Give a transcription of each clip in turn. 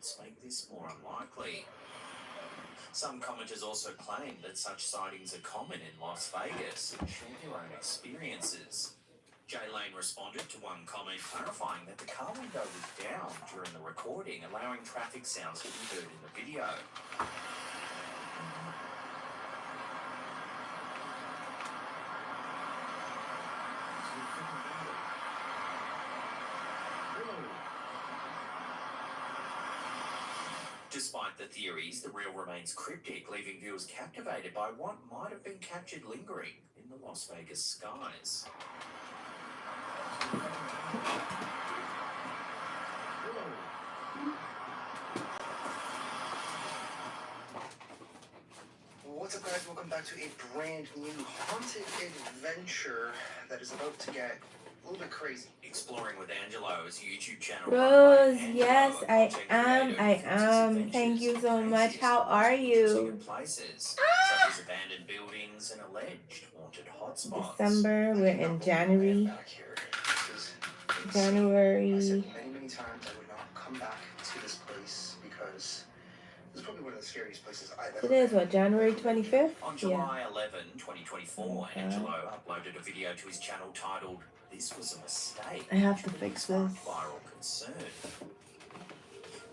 evidence make this more unlikely. Some commenters also claim that such sightings are common in Las Vegas and share their own experiences. Jay Lane responded to one comment clarifying that the car window was down during the recording, allowing traffic sounds to be heard in the video. Despite the theories, the reel remains cryptic, leaving viewers captivated by what might have been captured lingering in the Las Vegas skies. What's up, guys? Welcome back to a brand new haunted adventure that is about to get a little bit crazy. Exploring with Angelo's YouTube channel. Rose, yes, I am. Thank you so much. How are you? Places such as abandoned buildings and alleged haunted hotspots. December, we're in January. January. I said many times I would not come back to this place because this is probably one of the scariest places I've ever Today is what, January 25th? On July 11, 2024, Angelo uploaded a video to his channel titled, "This was a mistake." I have to fix this. Viral concern.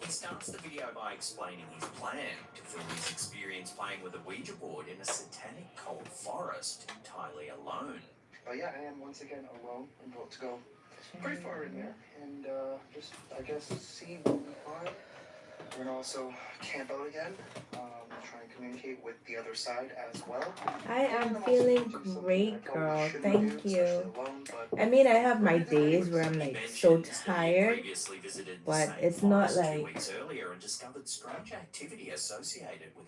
He starts the video by explaining his plan to film his experience playing with a Ouija board in a satanic cold forest entirely alone. But yeah, I am once again alone and about to go pretty far in there and just, I guess, see what we find. We're gonna also camp out again, try and communicate with the other side as well. I am feeling great, girl. Thank you. I mean, I have my days where I'm like so tired, but it's not like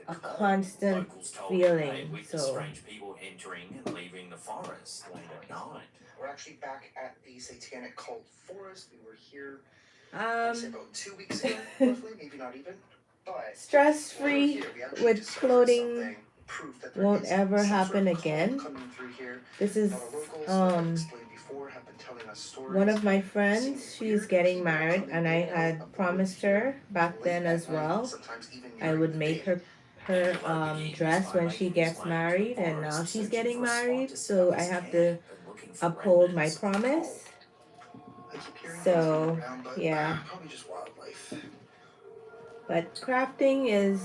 a constant feeling. So strange people entering and leaving the forest late at night. We're actually back at the satanic cult forest. We were here about 2 weeks ago, roughly, maybe not even. But stress-free with clothing won't ever happen again. This is one of my friends. She's getting married, and I had promised her back then as well I would make her dress when she gets married, and now she's getting married, so I have to uphold my promise. So yeah, but crafting is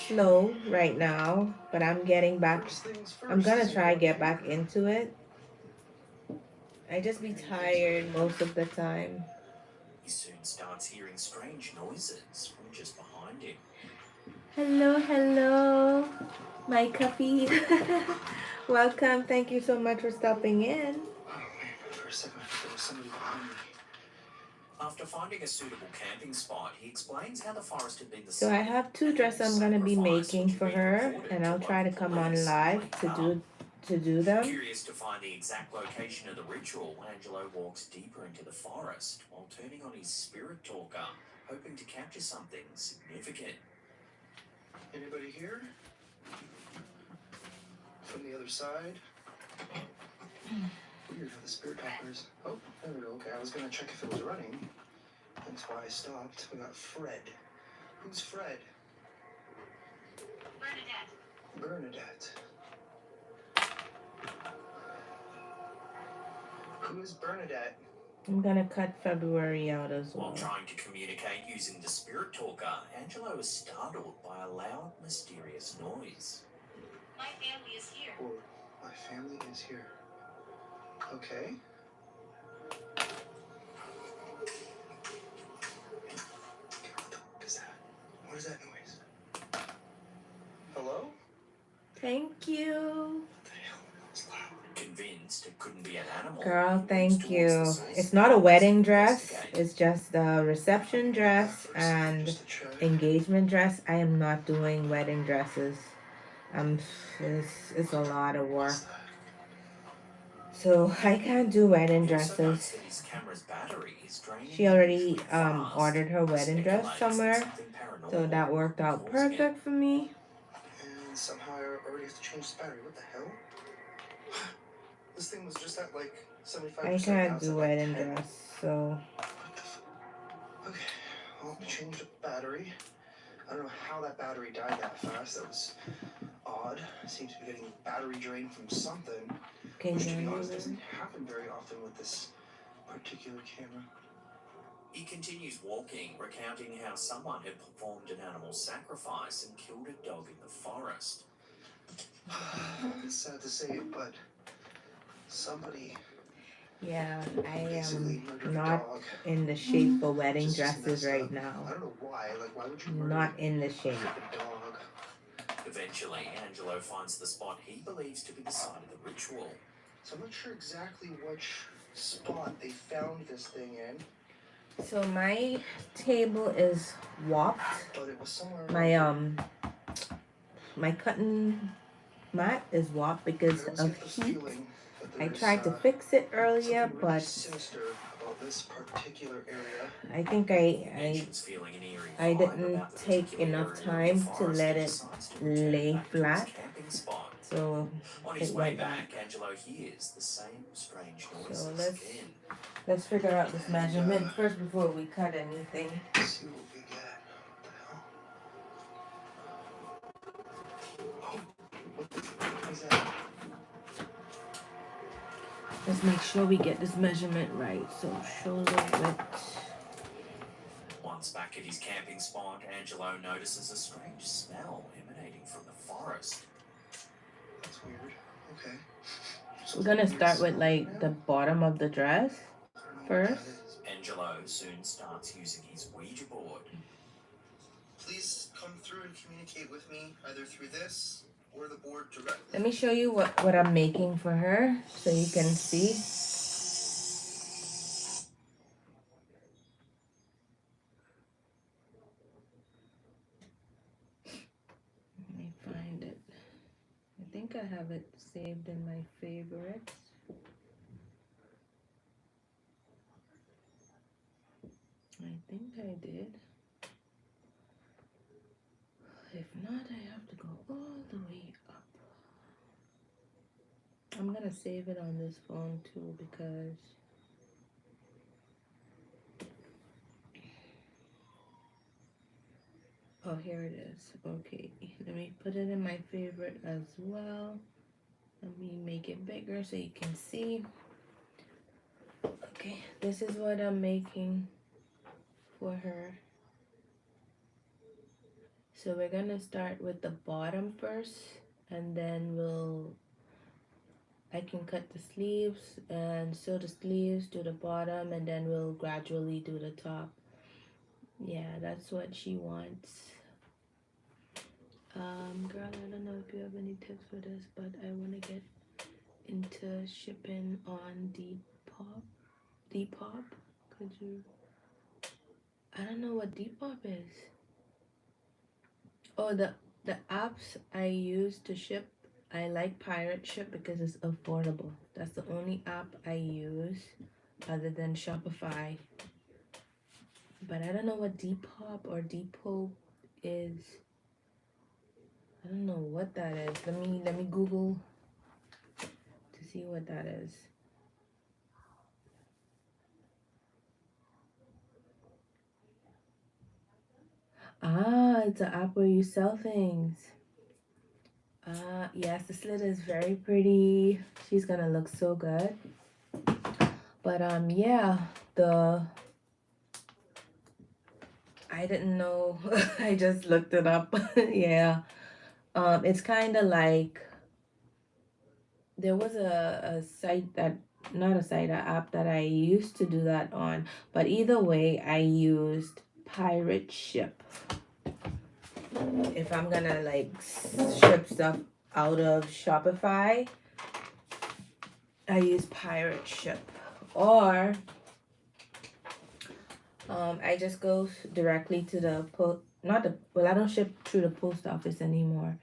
slow right now, but I'm getting back. I'm gonna try get back into it. I just be tired most of the time. He soon starts hearing strange noises from just behind him. Hello, my coffee. Welcome. Thank you so much for stopping in. Oh man, for a second there was somebody behind me. After finding a suitable camping spot, he explains how the forest had been the So I have 2 dresses I'm gonna be making for her, and I'll try to come on live to do them. Curious to find the exact location of the ritual, Angelo walks deeper into the forest while turning on his spirit talker, hoping to capture something significant. Anybody here? From the other side? Weird how the spirit talkers. Oh, there we go. Okay, I was gonna check if it was running. That's why I stopped. We got Fred. Who's Fred? Bernadette. Who is Bernadette? I'm gonna cut February out as well. While trying to communicate using the spirit talker, Angelo is startled by a loud, mysterious noise. My family is here. Or my family is here. Okay. What is that? What is that noise? Hello? Thank you. What the hell? That was loud. Convinced it couldn't be an animal. Girl, thank you. It's not a wedding dress. It's just a reception dress and engagement dress. I am not doing wedding dresses. It's a lot of work. So I can't do wedding dresses. She already ordered her wedding dress somewhere, so that worked out perfect for me. And somehow I already have to change the battery. What the hell? This thing was just at like 75%. I can't do wedding dress, so. Okay, Well, changed the battery. I don't know how that battery died that fast. That was odd. Seems to be getting battery drained from something. Can Which, to be you honest, doesn't happen very often with this particular camera. He continues walking, recounting how someone had performed an animal sacrifice and killed a dog in the forest. It's sad to say it, but somebody Yeah, I basically am murdered a not dog. in the shape for wedding It's just dresses messed right up. now. I don't know why. Like, why would you murder Not in the a shape. freaking dog? Eventually, Angelo finds the spot he believes to be the site of the ritual. So I'm not sure exactly which spot they found this thing in, So my table is warped. but it was somewhere. My cotton mat is warped because I always of get the heat. feeling that I there's, tried to fix it earlier, something really but sinister about this particular area. I think He mentions feeling an eerie I vibe didn't about the take particular enough area of the time to forest let and it decides to return lay back to his flat. camping spot. So On his it way went back, back. Angelo hears the same strange noises So again. let's figure out this measurement first before we cut anything. Let's see what we get. What the hell? Oh, what the fuck is that? Let's make sure we get this measurement right. So shoulder width. Once back at his camping spot, Angelo notices a strange smell emanating from the forest. That's weird. Okay. So We're gonna weird start with smell like now? the bottom of the dress I don't know what first. that is. Angelo soon starts using his Ouija board. Please come through and communicate with me either through this or the board directly. Let me show you what I'm making for her so you can see. Let me find it. I think I have it saved in my favorites. I think I did. If not, I have to go all the way up. I'm gonna save it on this phone too because oh, here it is. Okay, let me put it in my favorite as well. Let me make it bigger so you can see. Okay, this is what I'm making for her. So we're gonna start with the bottom first, and then I can cut the sleeves and sew the sleeves to the bottom, and then we'll gradually do the top. Yeah, that's what she wants. Girl, I don't know if you have any tips for this, but I want to get into shipping on Depop. Could you? I don't know what Depop is. Oh, the apps I use to ship, I like Pirate Ship because it's affordable. That's the only app I use other than Shopify. But I don't know what Depop or Depot is. I don't know what that is. Let me Google to see what that is. Ah, it's an app where you sell things. Yes, the slit is very pretty. She's gonna look so good. But yeah, I didn't know. I just looked it up. Yeah. It's kind of like there was a site that not a site, an app that I used to do that on. But either way, I used Pirate Ship. If I'm gonna like ship stuff out of Shopify, I use Pirate Ship. Or I just go directly to the I don't ship through the post office anymore.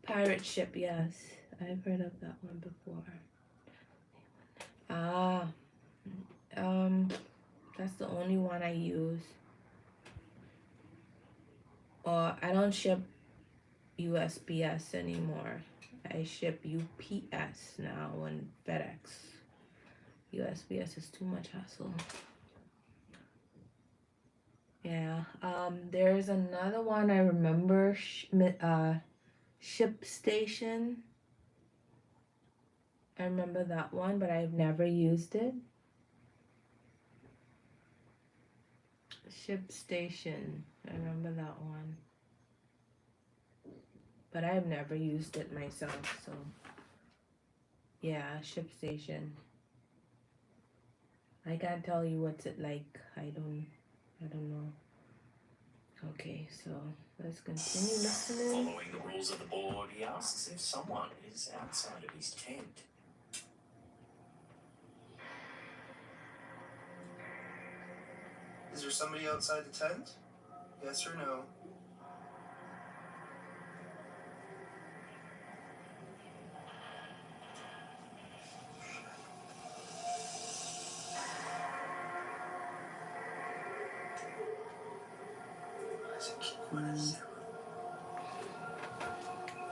Pirate Ship, yes. I've heard of that one before. That's the only one I use. Or I don't ship USPS anymore. I ship UPS now and FedEx. USPS is too much hassle. Yeah. There's another one I remember. Ship Station. I remember that one, but I've never used it. Ship Station. I remember that one, but I've never used it myself. So yeah, Ship Station. I can't tell you what's it like. I don't know. Okay, so let's continue listening. Following the rules of the board, he asks if someone is outside of his tent. Is there somebody outside the tent? Yes or no?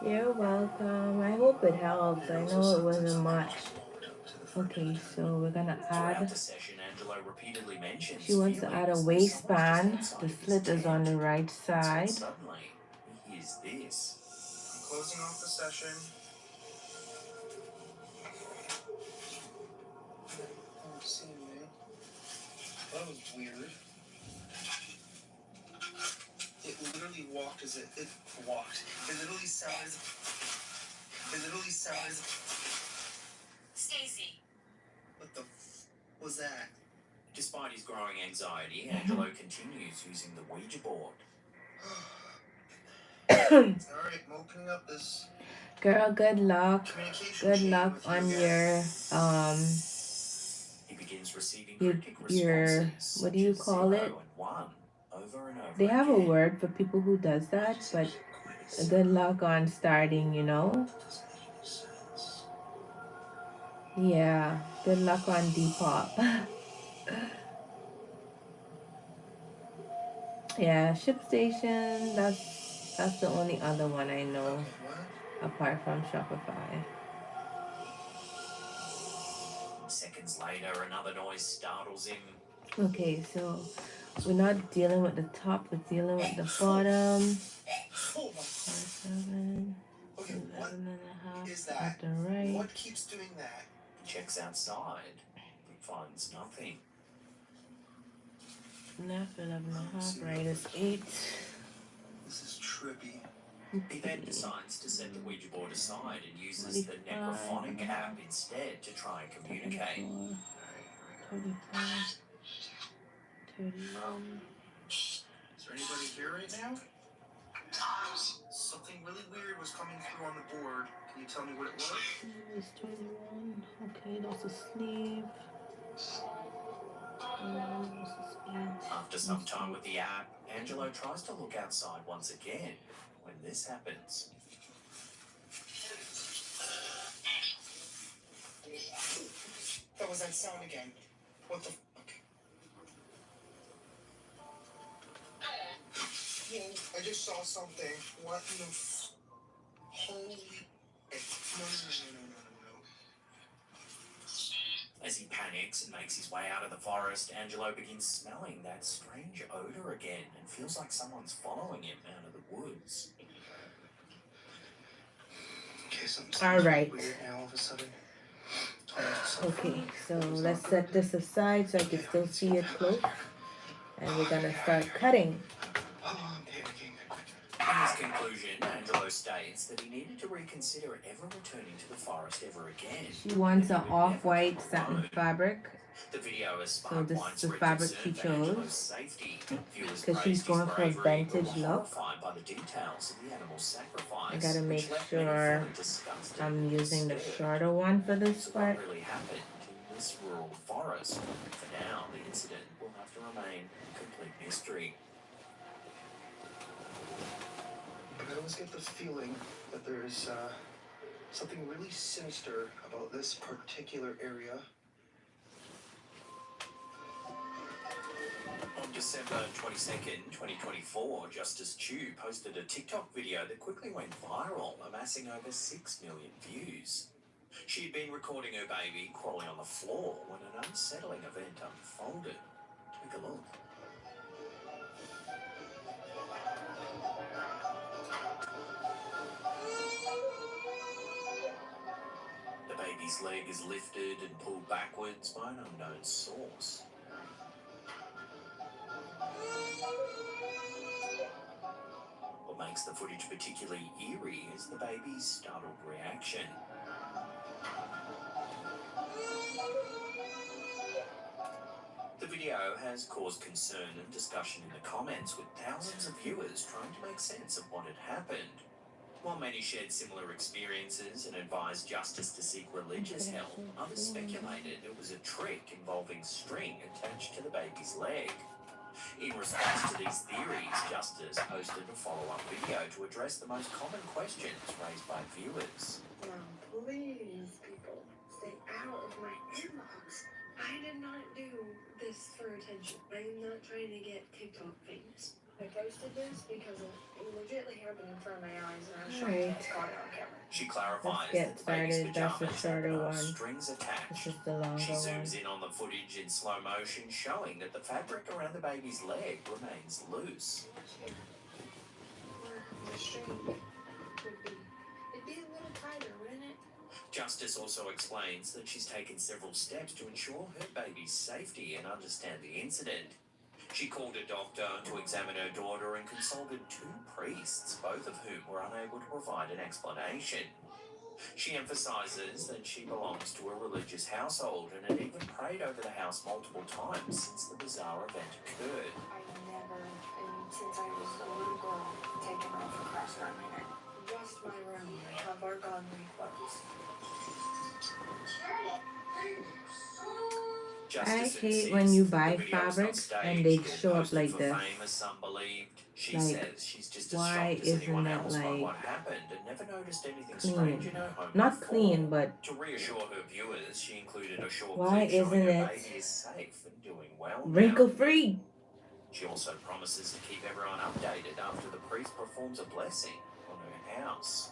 You're welcome. I hope it helps. I know it wasn't much. Okay, so we're gonna Throughout add. the session, Angelo repeatedly mentions She wants to add a feelings that waistband. someone's just The outside of his slit is on tent. the right Until side. suddenly, he hears this. I'm closing off the session. Oh, see, man. That was weird. It literally walked as it walked. It literally sounded as. Stacy. What the was that? Despite his growing anxiety, Angelo continues using the Ouija board. Alright, I'm opening up this Girl, good luck. communication Good chain luck with you on again. He begins receiving your cryptic your responses, what do such you as call 0 it? and 1, over and over They have a again. word for people who does that, but good luck on starting, you know? Doesn't make any sense. Yeah, good luck on Depop. Yeah, Ship Station, that's the only other one I know Okay, what? apart from Shopify. Seconds later, another noise startles him. Okay, so we're not dealing with the top, we're dealing with the bottom. Oh my. 7, Okay, 11 what and a half is at that? the right. What keeps doing that? He checks outside, but finds nothing. Left 11 and a half, right is 8. This is trippy. He then decides to set the Ouija board aside and uses the necrophonic app instead to try and communicate. 34, 31. Is there anybody here right now? Something really weird was coming through on the board. Can you tell me what it was? It's 21. Okay, that's a sleeve. After some time with the app, Angelo tries to look outside once again when this happens. That was that sound again. What the fuck? Whoa, I just saw something. What in the holy... No. As he panics and makes his way out of the forest, Angelo begins smelling that strange odor again and feels like someone's following him out of the woods. Okay, something's All right. weird now all of a sudden. Okay, so let's set this aside so I can still see it close. And we're gonna start cutting. Oh, I'm panicking. In his conclusion, Angelo states that he needed to reconsider ever returning to the forest ever again. She wants an off-white satin fabric. The video has So sparked this is the widespread fabric concern she for Angelo's chose. safety. Viewers Because she's praised his going for a bravery, but vintage were look. horrified by the details of the animal's sacrifice. I gotta make which left many sure feeling disgusted I'm and using the disturbed. shorter one for this So part. what really happened in this rural forest? For now, the incident will have to remain a complete mystery. But I always get the feeling that there's something really sinister about this particular area. On December 22nd, 2024, Justice Chu posted a TikTok video that quickly went viral, amassing over 6 million views. She had been recording her baby crawling on the floor when an unsettling event unfolded. Take a look. baby's leg is lifted and pulled backwards by an unknown source. What makes the footage particularly eerie is the baby's startled reaction. The video has caused concern and discussion in the comments, with thousands of viewers trying to make sense of what had happened. While many shared similar experiences and advised justice to seek religious help, others speculated it was a trick involving string attached to the baby's leg. In response to these theories, Justice posted a follow-up video to address the most common questions raised by viewers. Now, please, people, stay out of my inbox. I did not do this for attention. I am not trying to get TikTok famous. I posted this because it legitimately happened in front of my eyes, and I was trying to caught it on camera. She clarifies Let's get that the baby's started. That's the pajamas shorter have no one. strings attached. This is the longer She zooms one. in on the footage in slow motion, showing that the fabric around the baby's leg remains loose. Or the string would be. It'd be a little tighter, wouldn't it? Justice also explains that she's taken several steps to ensure her baby's safety and understand the incident. She called a doctor to examine her daughter and consulted 2 priests, both of whom were unable to provide an explanation. She emphasises that she belongs to a religious household and had even prayed over the house multiple times since the bizarre event occurred. I never, and since I was a little girl, taken off a cross around my neck. Just my room. I have our godly clothes. Justice hate when you insists buy the video's not fabrics and staged they or show up posted like for this. fame, as some believed. She Like, says she's just as why shocked as isn't anyone it, else by like, what happened and never noticed anything clean? strange in her home Not before. clean, but To reassure her viewers, she included a short why clip showing isn't her it baby is safe and doing well now. wrinkle-free? She also promises to keep everyone updated after the priest performs a blessing on her house.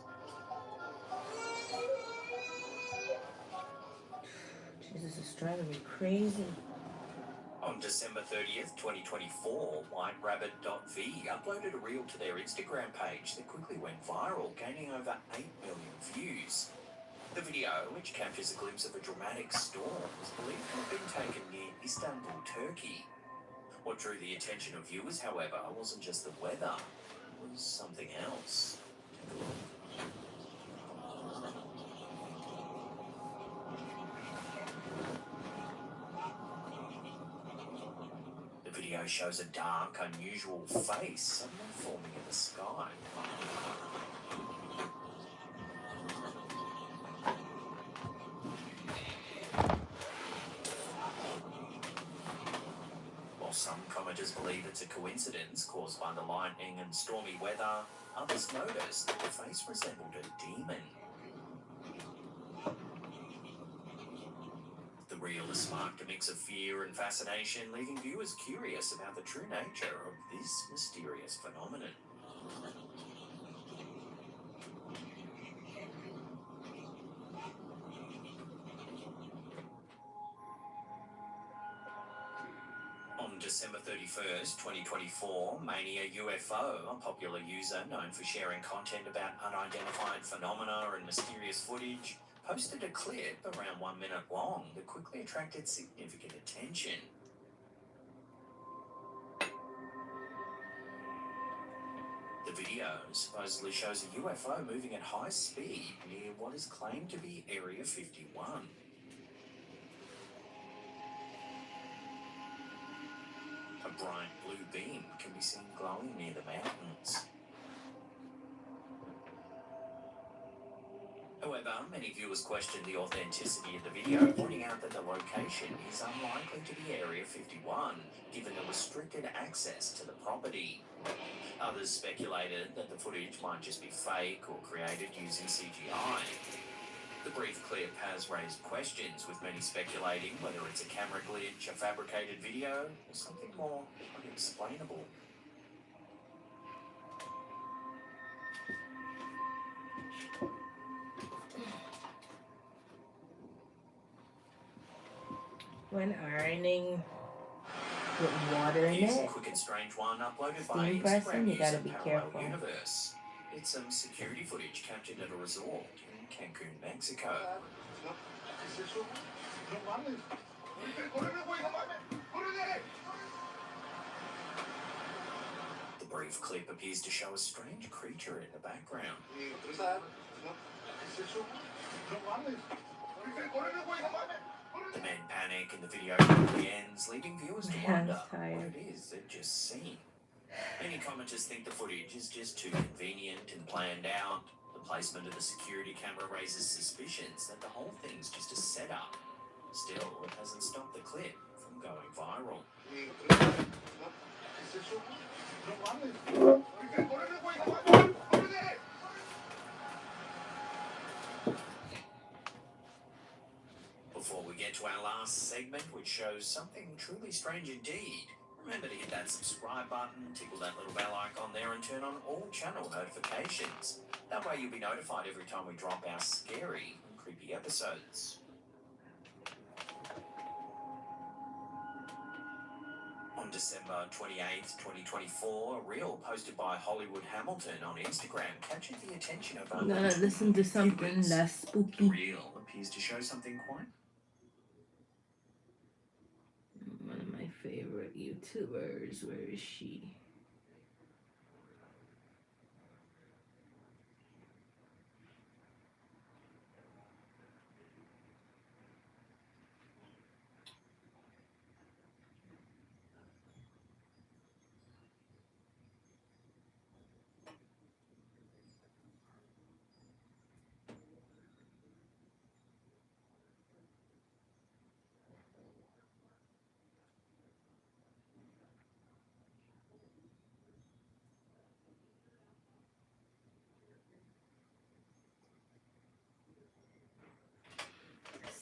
Jesus, it's driving me crazy. On December 30th, 2024, WhiteRabbit.v uploaded a reel to their Instagram page that quickly went viral, gaining over 8 million views. The video, which captures a glimpse of a dramatic storm, was believed to have been taken near Istanbul, Turkey. What drew the attention of viewers, however, wasn't just the weather, it was something else. Take a look. The video shows a dark, unusual face suddenly forming in the sky. While some commenters believe it's a coincidence caused by the lightning and stormy weather, others noticed that the face resembled a demon. The reel has sparked a mix of fear and fascination, leaving viewers curious about the true nature of this mysterious phenomenon. On December 31st, 2024, Mania UFO, a popular user known for sharing content about unidentified phenomena and mysterious footage, posted a clip around 1 minute long that quickly attracted significant attention. The video supposedly shows a UFO moving at high speed near what is claimed to be Area 51. A bright blue beam can be seen glowing near the mountains. However, many viewers questioned the authenticity of the video, pointing out that the location is unlikely to be Area 51, given the restricted access to the property. Others speculated that the footage might just be fake or created using CGI. The brief clip has raised questions, with many speculating whether it's a camera glitch, a fabricated video, or something more unexplainable. When ironing with water in Here's a it, quick and strange one uploaded by steam pressing, Instagram you gotta user be Parallel careful. Universe. It's some security footage captured at a resort in Cancun, Mexico. The brief clip appears to show a strange creature in the background. The men panic and the video quickly ends, leaving viewers to My wonder hand's what tired. it is they've just seen. Many commenters think the footage is just too convenient and planned out. The placement of the security camera raises suspicions that the whole thing's just a setup. Still, it hasn't stopped the clip from going viral. Before we get to our last segment, which shows something truly strange indeed, remember to hit that subscribe button, tickle that little bell icon there, and turn on all channel notifications. That way you'll be notified every time we drop our scary and creepy episodes. On December 28th, 2024, a reel posted by Hollywood Hamilton on Instagram captured the attention of I'm over gonna 2 listen to million something viewers. less The spooky. reel appears to show something quite One of my favorite YouTubers. Where is she?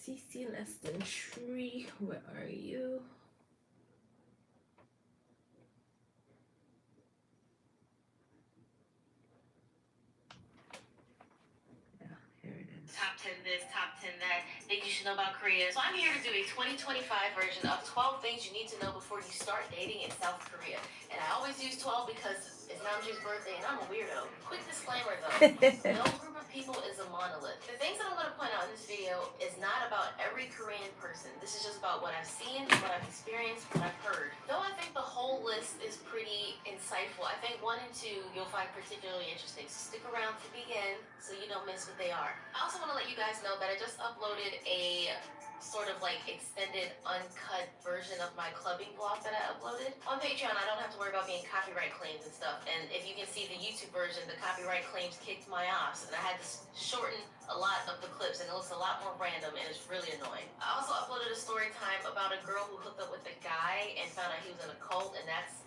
CC less than 3. Where are you? Yeah, here it is. Top 10 this, top 10 that, things you should know about Korea. So I'm here to do a 2025 version of 12 things you need to know before you start dating in South Korea. And I always use 12 because it's Namjoon's birthday and I'm a weirdo. Quick disclaimer though, no group of people is a monolith. The things that I'm going to point out in this video is not about every Korean person. This is just about what I've seen, what I've experienced, what I've heard. Though I think the whole list is pretty insightful, I think 1 and 2 you'll find particularly interesting. So stick around to the end so you don't miss what they are. I also want to let you guys know that I just uploaded a sort of like extended uncut version of my clubbing vlog that I uploaded on Patreon. I don't have to worry about being copyright claims and stuff, and if you can see the YouTube version, the copyright claims kicked my ass and I had to shorten a lot of the clips and it looks a lot more random and it's really annoying. I also uploaded a story time about a girl who hooked up with a guy and found out he was in a cult, and that's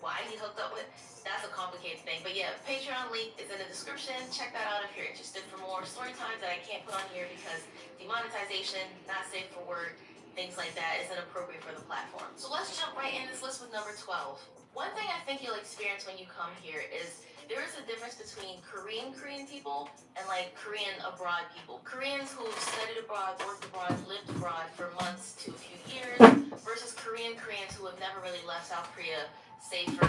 why he hooked up with. That's a complicated thing, but yeah, Patreon link is in the description. Check that out if you're interested for more story times that I can't put on here because demonetization, not safe for work, things like that isn't appropriate for the platform. So let's jump right in this list with number 12. One thing I think you'll experience when you come here is there is a difference between Korean people and like Korean abroad people. Koreans who've studied abroad, worked abroad, lived abroad for months to a few years versus Koreans who have never really left South Korea, save for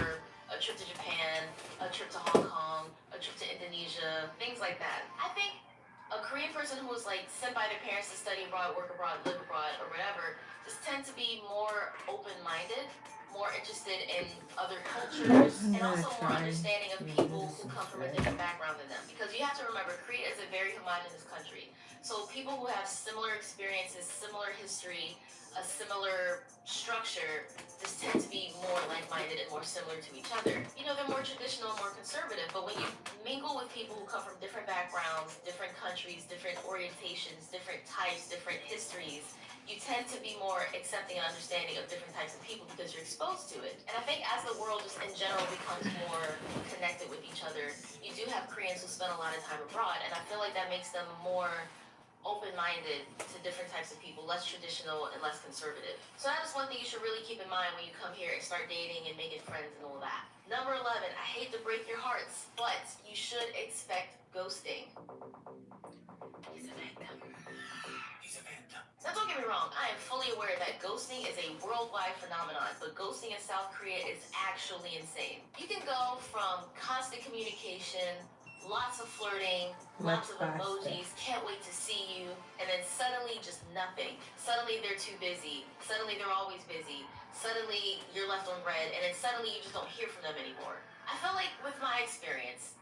a trip to Japan, a trip to Hong Kong, a trip to Indonesia, things like that. I think a Korean person who was like sent by their parents to study abroad, work abroad, live abroad, or whatever, just tend to be more open-minded, more interested in other cultures, and also more understanding of people who come from a different background than them. Because you have to remember, Korea is a very homogenous country. So people who have similar experiences, similar history, a similar structure just tend to be more like-minded and more similar to each other. You know, they're more traditional, more conservative, but when you mingle with people who come from different backgrounds, different countries, different orientations, different types, different histories, you tend to be more accepting and understanding of different types of people because you're exposed to it. And I think as the world just in general becomes more connected with each other, you do have Koreans who spend a lot of time abroad, and I feel like that makes them more open-minded to different types of people, less traditional and less conservative. So that is one thing you should really keep in mind when you come here and start dating and making friends and all that. Number 11, I hate to break your hearts, but you should expect ghosting. He's a victim. Now don't get me wrong, I am fully aware that ghosting is a worldwide phenomenon, but ghosting in South Korea is actually insane. You can go from constant communication, lots of flirting, Much lots of faster. emojis, can't wait to see you, and then suddenly just nothing. Suddenly they're too busy. Suddenly they're always busy. Suddenly you're left on red, and then suddenly you just don't hear from them anymore. I feel like with my experience,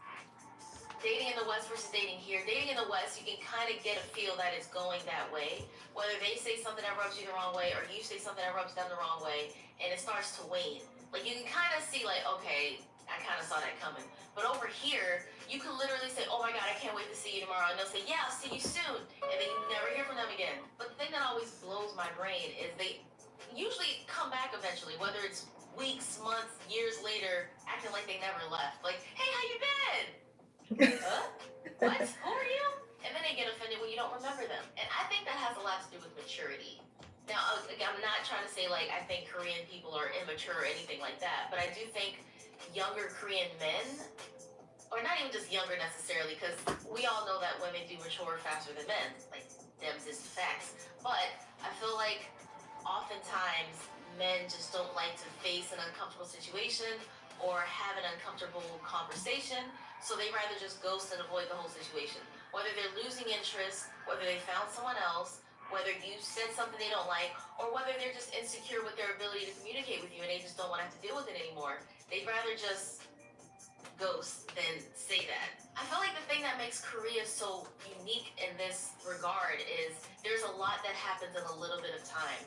dating in the West versus dating here, dating in the West, you can kind of get a feel that it's going that way. Whether they say something that rubs you the wrong way or you say something that rubs them the wrong way, and it starts to wane. Like you can kind of see, like, okay, I kind of saw that coming. But over here, you can literally say, oh my God, I can't wait to see you tomorrow. And they'll say, yeah, I'll see you soon. And then you never hear from them again. But the thing that always blows my brain is they usually come back eventually, whether it's weeks, months, years later, acting like they never left. Like, hey, how you been? Huh? What? Who are you? And then they get offended when you don't remember them. And I think that has a lot to do with maturity. Now, again, I'm not trying to say like I think Korean people are immature or anything like that, but I do think younger Korean men, or not even just younger necessarily, because we all know that women do mature faster than men. Like, them's is the facts. But I feel like oftentimes men just don't like to face an uncomfortable situation or have an uncomfortable conversation, so they rather just ghost and avoid the whole situation. Whether they're losing interest, whether they found someone else, whether you said something they don't like, or whether they're just insecure with their ability to communicate with you and they just don't want to have to deal with it anymore. They'd rather just ghost than say that. I feel like the thing that makes Korea so unique in this regard is there's a lot that happens in a little bit of time.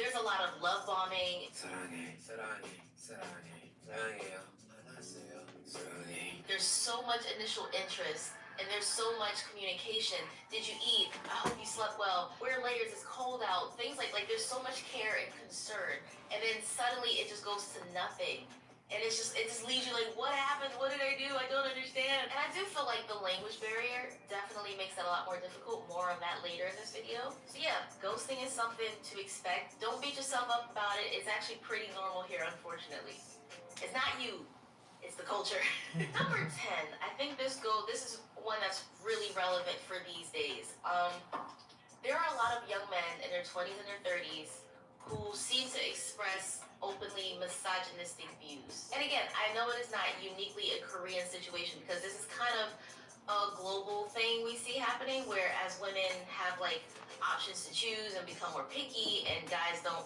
There's a lot of love bombing. 사랑해, 사랑해, 사랑해, 사랑해요. 알았어요. 사랑해. There's so much initial interest and there's so much communication. Did you eat? I hope you slept well. Wear layers, it's cold out. Things like there's so much care and concern. And then suddenly it just goes to nothing. And it just leaves you like, what happened? What did I do? I don't understand. And I do feel like the language barrier definitely makes it a lot more difficult. More on that later in this video. So yeah, ghosting is something to expect. Don't beat yourself up about it. It's actually pretty normal here, unfortunately. It's not you. It's the culture. Number 10. I think this is one that's really relevant for these days. There are a lot of young men in their 20s and their 30s who seem to express openly misogynistic views. And again, I know it is not uniquely a Korean situation because this is kind of a global thing we see happening where as women have like options to choose and become more picky and guys don't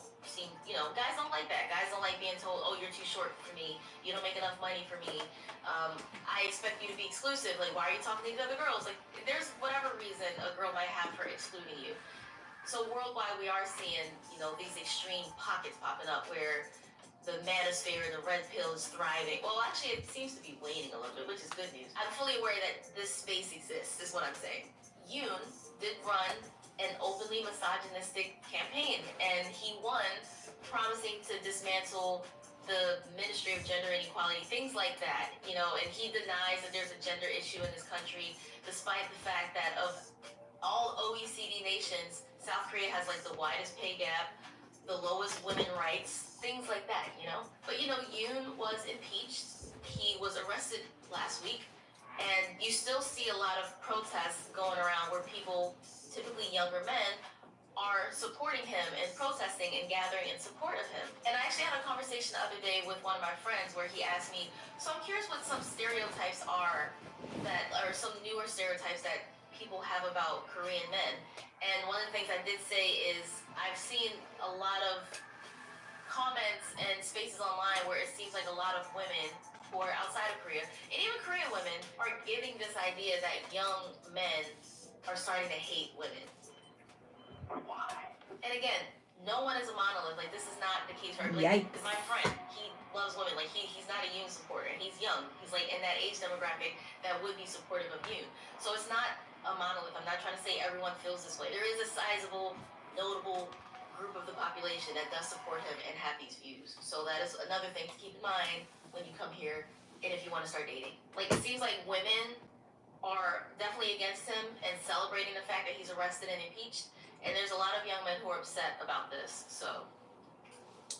guys don't like that. Guys don't like being told, oh, you're too short for me. You don't make enough money for me. I expect you to be exclusive. Like, why are you talking to these other girls? Like, there's whatever reason a girl might have for excluding you. So worldwide, we are seeing, these extreme pockets popping up where the manosphere, the red pill is thriving. Well, actually, it seems to be waning a little bit, which is good news. I'm fully aware that this space exists, is what I'm saying. Yoon did run an openly misogynistic campaign, and he won, promising to dismantle the Ministry of Gender and Equality, things like that, and he denies that there's a gender issue in this country, despite the fact that of all OECD nations, South Korea has like the widest pay gap, the lowest women rights, things like that, But Yoon was impeached. He was arrested last week, and you still see a lot of protests going around where people, typically younger men, are supporting him and protesting and gathering in support of him. And I actually had a conversation the other day with one of my friends where he asked me, so I'm curious what some stereotypes are some newer stereotypes that people have about Korean men. And one of the things I did say is I've seen a lot of comments and spaces online where it seems like a lot of women who are outside of Korea, and even Korean women, are getting this idea that young men are starting to hate women. Why? And again, no one is a monolith. Like, this is not the case for everybody. Like, my friend, he loves women. Like, he's not a Yoon supporter. He's young. He's like in that age demographic that would be supportive of Yoon. So it's not a monolith. I'm not trying to say everyone feels this way. There is a sizable, notable group of the population that does support him and have these views. So that is another thing to keep in mind when you come here and if you want to start dating. Like, it seems like women are definitely against him and celebrating the fact that he's arrested and impeached. And there's a lot of young men who are upset about this. So,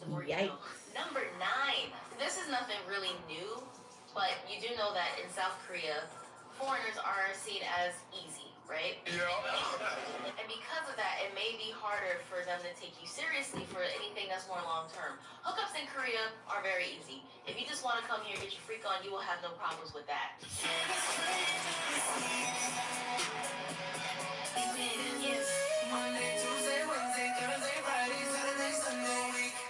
the more you know. Number 9. This is nothing really new, but you do know that in South Korea, foreigners are seen as easy, right? And because of that, it may be harder for them to take you seriously for anything that's more long term. Hookups in Korea are very easy. If you just want to come here, get your freak on, you will have no problems with that.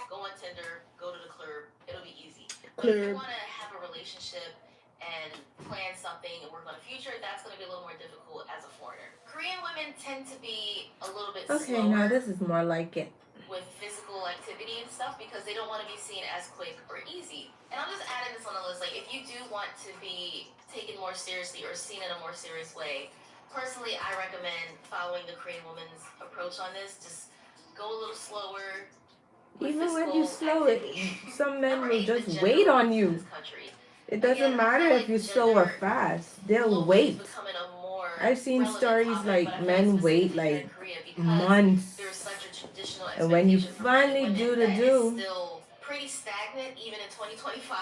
Go on Tinder, go to the club, it'll be easy. But if you Club. want to have a relationship and plan something and work on a future, that's going to be a little more difficult as a foreigner. Korean women tend to be a little bit Okay, now slower this is more like it. with physical activity and stuff because they don't want to be seen as quick or easy. And I'm just adding this on the list. Like, if you do want to be taken more seriously or seen in a more serious way, personally, I recommend following the Korean woman's approach on this. Just go a little slower. With Even when you physical slow it, activity. some men Number will 8, just the wait gender on roles in you. this country. It doesn't Again, I matter feel if like you're slow or gender fast. They'll globally is wait. becoming a more I've seen relevant stories topic, like but I feel men like wait specifically here like in Korea because months. there's such a traditional And when you expectation for men and finally women do the that is do, still pretty stagnant even in 2025.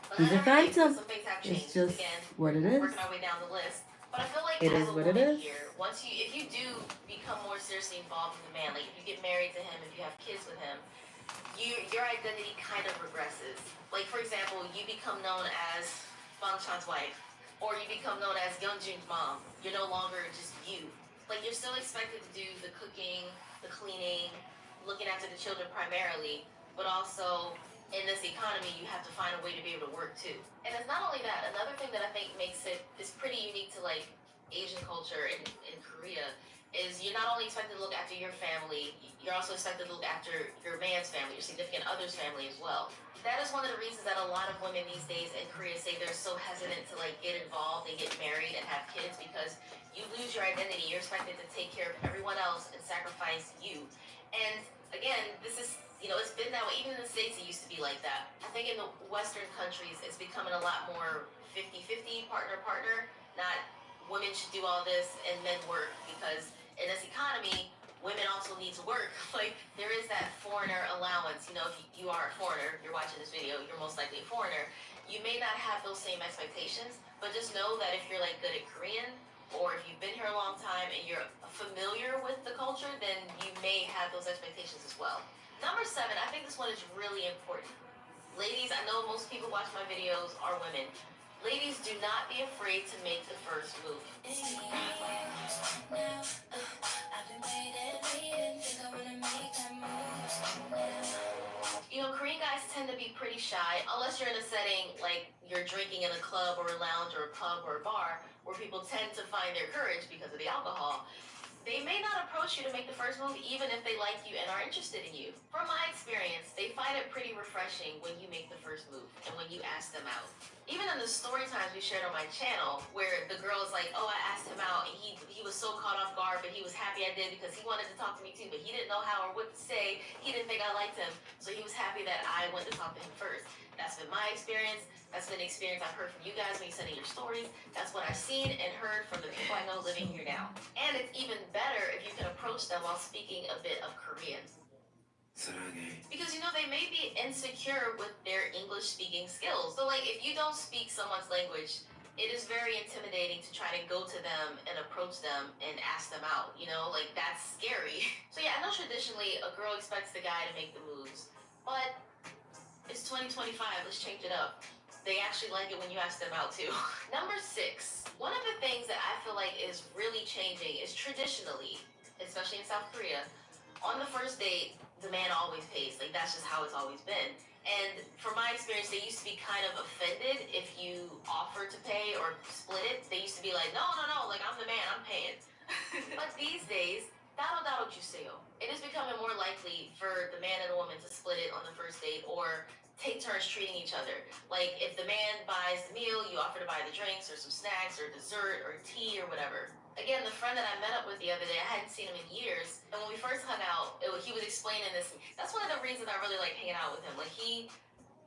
But he's not a every day because phantom. some things have It's changed. just Again, what it we're is. working our way down the list. But I feel like It as is a what it woman is. here, if you do become more seriously involved with the man, like if you get married to him, if you have kids with him, your identity kind of regresses. Like, for example, you become known as Bang Chan's wife, or you become known as Yeonjun's mom. You're no longer just you. Like, you're still expected to do the cooking, the cleaning, looking after the children primarily, but also in this economy, you have to find a way to be able to work too. And it's not only that. Another thing that I think makes it is pretty unique to like Asian culture in Korea is you're not only expected to look after your family, you're also expected to look after your man's family, your significant other's family as well. That is one of the reasons that a lot of women these days in Korea say they're so hesitant to like get involved and get married and have kids because you lose your identity. You're expected to take care of everyone else and sacrifice you. And again, this is, it's been that way. Even in the States, it used to be like that. I think in the Western countries, it's becoming a lot more 50-50, partner-partner, not women should do all this and men work because in this economy, women also need to work. Like, there is that foreigner allowance. If you are a foreigner, you're watching this video, you're most likely a foreigner. You may not have those same expectations, but just know that if you're like good at Korean, or if you've been here a long time and you're familiar with the culture, then you may have those expectations as well. Number 7, I think this one is really important. Ladies, I know most people watch my videos are women. Ladies, do not be afraid to make the first move. Korean guys tend to be pretty shy, unless you're in a setting like you're drinking in a club or a lounge or a pub or a bar, where people tend to find their courage because of the alcohol. They may not approach you to make the first move even if they like you and are interested in you. From my experience, they find it pretty refreshing when you make the first move and when you ask them out. Even in the story times we shared on my channel, where the girl is like, oh, I asked him out and he was so caught off guard, but he was happy I did because he wanted to talk to me too, but he didn't know how or what to say. He didn't think I liked him, so he was happy that I went to talk to him first. That's been my experience. That's been the experience I've heard from you guys when you send in your stories. That's what I've seen and heard from the people I know living here now. And it's even better if you can approach them while speaking a bit of Korean. Because they may be insecure with their English speaking skills. So like if you don't speak someone's language, it is very intimidating to try to go to them and approach them and ask them out. Like that's scary. So yeah, I know traditionally a girl expects the guy to make the moves, but it's 2025, let's change it up. They actually like it when you ask them out too. Number 6, one of the things that I feel like is really changing is traditionally, especially in South Korea, on the first date, the man always pays. Like that's just how it's always been. And from my experience, they used to be kind of offended if you offer to pay or split it. They used to be like, no, like I'm the man, I'm paying. But these days, daro juseo. It is becoming more likely for the man and the woman to split it on the first date or take turns treating each other. Like if the man buys the meal, you offer to buy the drinks or some snacks or dessert or tea or whatever. Again, the friend that I met up with the other day, I hadn't seen him in years. And when we first hung out, he was explaining this. That's one of the reasons I really like hanging out with him. Like he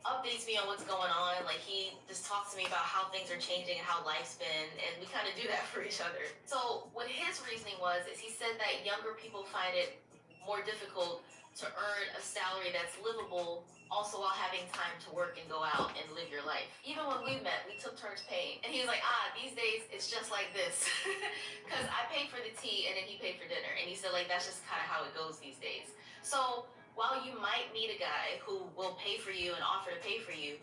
updates me on what's going on. Like he just talks to me about how things are changing and how life's been, and we kind of do that for each other. So what his reasoning was is he said that younger people find it more difficult to earn a salary that's livable also while having time to work and go out and live your life. Even when we met, we took turns paying. And he was like, these days it's just like this. Because I paid for the tea and then he paid for dinner. And he said, like, that's just kind of how it goes these days. So while you might meet a guy who will pay for you and offer to pay for you,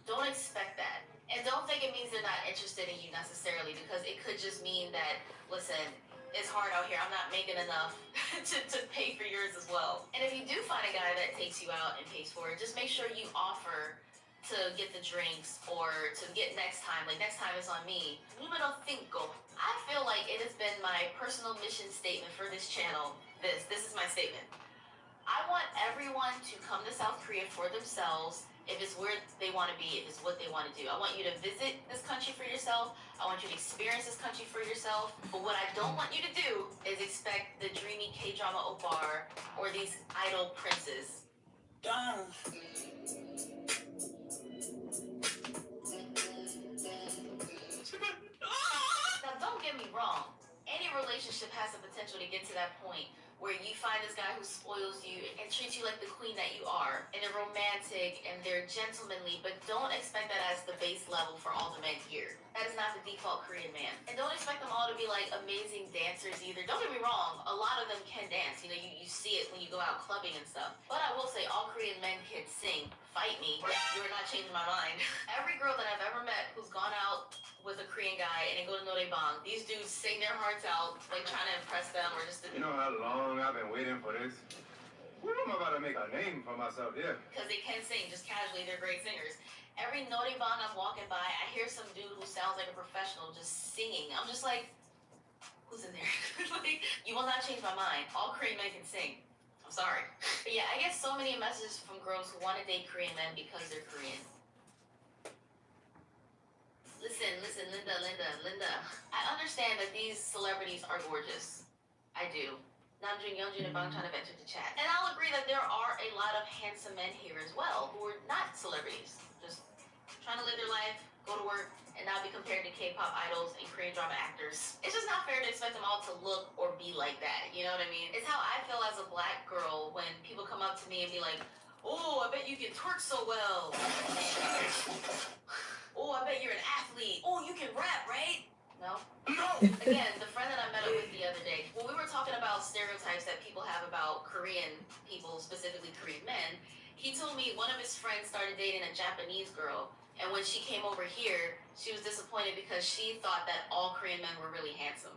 don't expect that. And don't think it means they're not interested in you necessarily, because it could just mean that, listen, it's hard out here. I'm not making enough to pay for yours as well. And if you do find a guy that takes you out and pays for it, just make sure you offer to get the drinks or to get next time. Like, next time it's on me. Numero cinco. I feel like it has been my personal mission statement for this channel. This is my statement. I want everyone to come to South Korea for themselves. If it's where they want to be, if it's what they want to do. I want you to visit this country for yourself. I want you to experience this country for yourself. But what I don't want you to do is expect the dreamy K-drama opar or these idol princes. Done. Now, don't get me wrong. Any relationship has the potential to get to that point where you find this guy who spoils you and treats you like the queen that you are, and they're romantic and they're gentlemanly, but don't expect that as the base level for all the men here. That is not the default Korean man. And don't expect them all to be like amazing dancers either. Don't get me wrong, a lot of them can dance. You know, you see it when you go out clubbing and stuff. But I will say all Korean men can sing. Fight me. You're not changing my mind. Every girl that I've ever met who's gone out with a Korean guy and then go to Noraebang, these dudes sing their hearts out, like trying to impress them or just to... You know how long I've been waiting for this? When am I about to make a name for myself here? Because they can sing, just casually, they're great singers. Every Noraebang I'm walking by, I hear some dude who sounds like a professional just singing. I'm just like, who's in there? Like, you will not change my mind. All Korean men can sing. I'm sorry. But yeah, I get so many messages from girls who want to date Korean men because they're Korean. Listen, Linda. I understand that these celebrities are gorgeous. I do. Namjoon, Yeonjun, and Bangchan have entered the chat. And I'll agree that there are a lot of handsome men here as well who are not celebrities. Just trying to live their life, go to work, and not be compared to K-pop idols and Korean drama actors. It's just not fair to expect them all to look or be like that, you know what I mean? It's how I feel as a black girl when people come up to me and be like, oh, I bet you can twerk so well. Oh, I bet you're an athlete. Oh, you can rap, right? No. Again, the friend that I met up with the other day, when we were talking about stereotypes that people have about Korean people, specifically Korean men, he told me one of his friends started dating a Japanese girl, and when she came over here, she was disappointed because she thought that all Korean men were really handsome.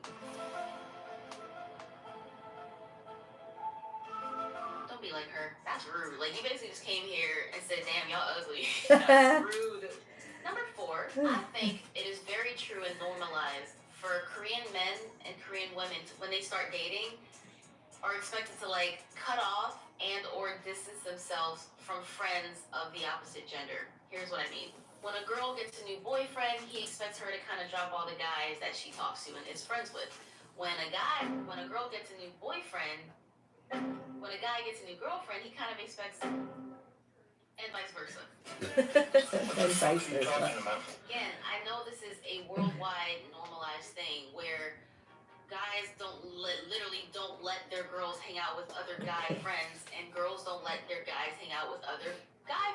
Don't be like her. That's rude. Like, you basically just came here and said, damn, y'all ugly. That's rude. Number 4, I think it is very true and normalized for Korean men and Korean women to, when they start dating, are expected to like cut off and or distance themselves from friends of the opposite gender. Here's what I mean. When a girl gets a new boyfriend, he expects her to kind of drop all the guys that she talks to and is friends with. When a girl gets a new boyfriend, when a guy gets a new girlfriend, he kind of expects, and vice versa. And vice versa. Again, I know this is a worldwide normalized thing where guys literally don't let their girls hang out with other guy friends, and girls don't let their guys hang out with other guy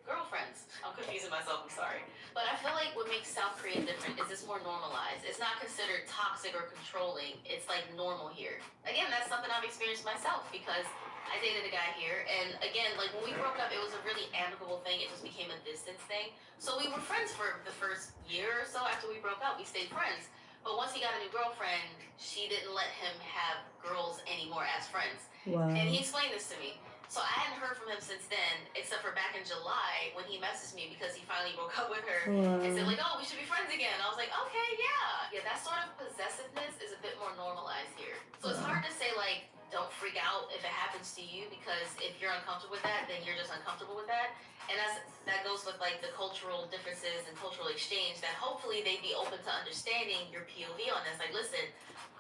girlfriends. I'm confusing myself, I'm sorry. But I feel like what makes South Korea different is it's more normalized. It's not considered toxic or controlling. It's like normal here. Again, that's something I've experienced myself because I dated a guy here, and again, like when we broke up, it was a really amicable thing. It just became a distance thing. So we were friends for the first year or so after we broke up. We stayed friends. But once he got a new girlfriend, she didn't let him have girls anymore as friends. Wow. And he explained this to me. So I hadn't heard from him since then, except for back in July when he messaged me because he finally broke up with her and said like, oh, we should be friends again. I was like, okay, yeah. Yeah, that sort of possessiveness is a bit more normalized here. So it's hard to say like, don't freak out if it happens to you, because if you're uncomfortable with that, then you're just uncomfortable with that. And that goes with like the cultural differences and cultural exchange, that hopefully they'd be open to understanding your POV on this. Like, listen,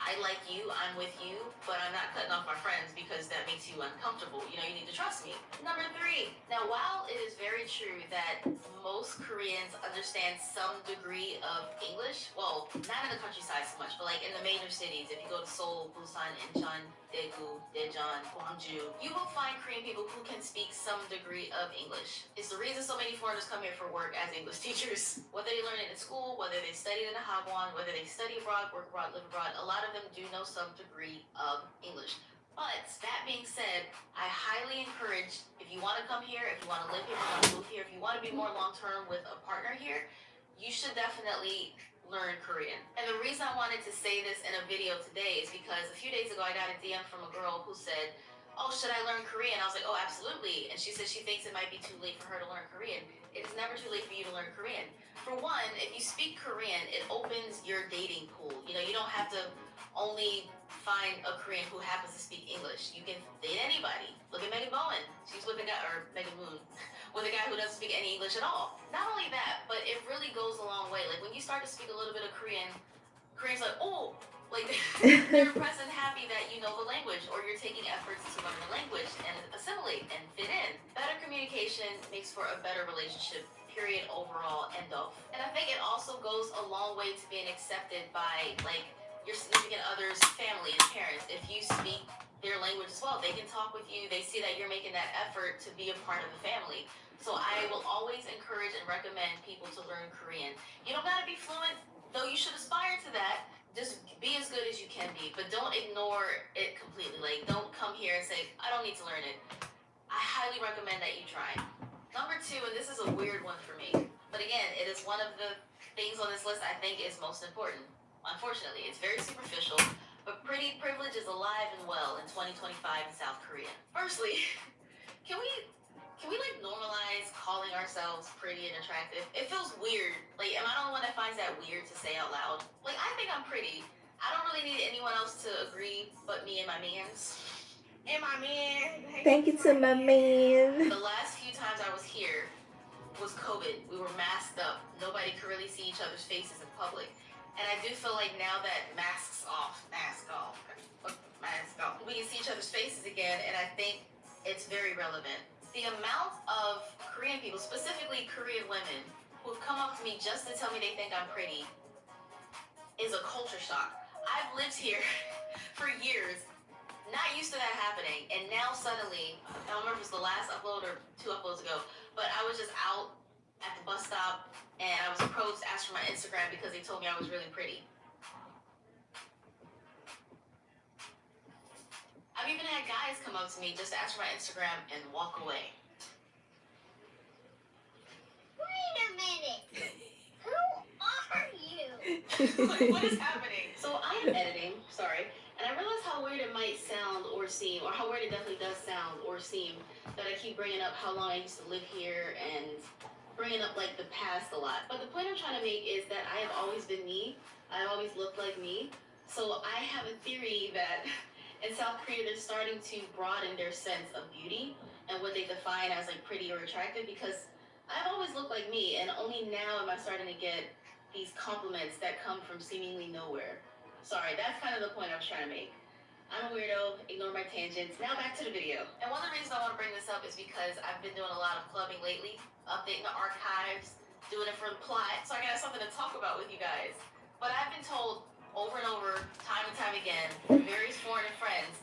I like you, I'm with you, but I'm not cutting off my friends because that makes you uncomfortable. You know, you need to trust me. Number 3, now while it is very true that most Koreans understand some degree of English, well, not in the countryside so much, but like in the major cities, if you go to Seoul, Busan, Incheon, Daegu, Daejeon, Gwangju, you will find Korean people who can speak some degree of English. It's the reason so many foreigners come here for work as English teachers. Whether they learn it in school, whether they studied in a hagwon, whether they study abroad, work abroad, live abroad, a lot of them do know some degree of English. But that being said, I highly encourage, if you want to come here, if you want to live here, if you want to move here, if you want to be more long term with a partner here, you should definitely learn Korean. And the reason I wanted to say this in a video today is because a few days ago I got a DM from a girl who said, "Oh, should I learn Korean?" I was like, "Oh, absolutely." And she said she thinks it might be too late for her to learn Korean. It is never too late for you to learn Korean. For one, if you speak Korean, it opens your dating pool. You know, you don't have to only find a Korean who happens to speak English. You can date anybody. Look at Megan Bowen. She's with a guy, or Megan Moon, with a guy who doesn't speak any English at all. Not only that, but it really goes a long way. Like when you start to speak a little bit of Korean, Korean's like, oh, like they're impressed and happy that you know the language, or you're taking efforts to learn the language and assimilate and fit in. Better communication makes for a better relationship, period, overall, end of. And I think it also goes a long way to being accepted by like your significant other's family and parents. If you speak their language as well, they can talk with you. They see that you're making that effort to be a part of the family. So I will always encourage and recommend people to learn Korean. You don't gotta be fluent, though you should aspire to that. Just be as good as you can be, but don't ignore it completely. Like, don't come here and say, I don't need to learn it. I highly recommend that you try. Number 2, and this is a weird one for me, but again, it is one of the things on this list I think is most important. Unfortunately, it's very superficial, but pretty privilege is alive and well in 2025 in South Korea. Firstly, can we like normalize calling ourselves pretty and attractive? It feels weird. Like, am I the only one that finds that weird to say out loud? Like, I think I'm pretty. I don't really need anyone else to agree but me and my mans. And my man. Thank you to my man. The last few times I was here was COVID. We were masked up. Nobody could really see each other's faces in public. And I do feel like now that mask off, we can see each other's faces again, and I think it's very relevant. The amount of Korean people, specifically Korean women, who have come up to me just to tell me they think I'm pretty is a culture shock. I've lived here for years, not used to that happening, and now suddenly, I don't remember if it was the last upload or 2 uploads ago, but I was just out at the bus stop and I was approached, asked for my Instagram because they told me I was really pretty. I've even had guys come up to me just to ask for my Instagram and walk away. Wait a minute. Who are you? Like, what is happening? So I am editing, sorry, and I realize how weird it might sound or seem, or how weird it definitely does sound or seem, that I keep bringing up how long I used to live here and bringing up like the past a lot. But the point I'm trying to make is that I have always been me. I've always looked like me. So I have a theory that in South Korea they're starting to broaden their sense of beauty and what they define as like pretty or attractive, because I've always looked like me, and only now am I starting to get these compliments that come from seemingly nowhere. Sorry, that's kind of the point I was trying to make. I'm a weirdo, ignore my tangents. Now back to the video. And one of the reasons I want to bring this up is because I've been doing a lot of clubbing lately, updating the archives, doing it for the plot, so I got something to talk about with you guys. But I've been told over and over, time and time again, from various foreign friends,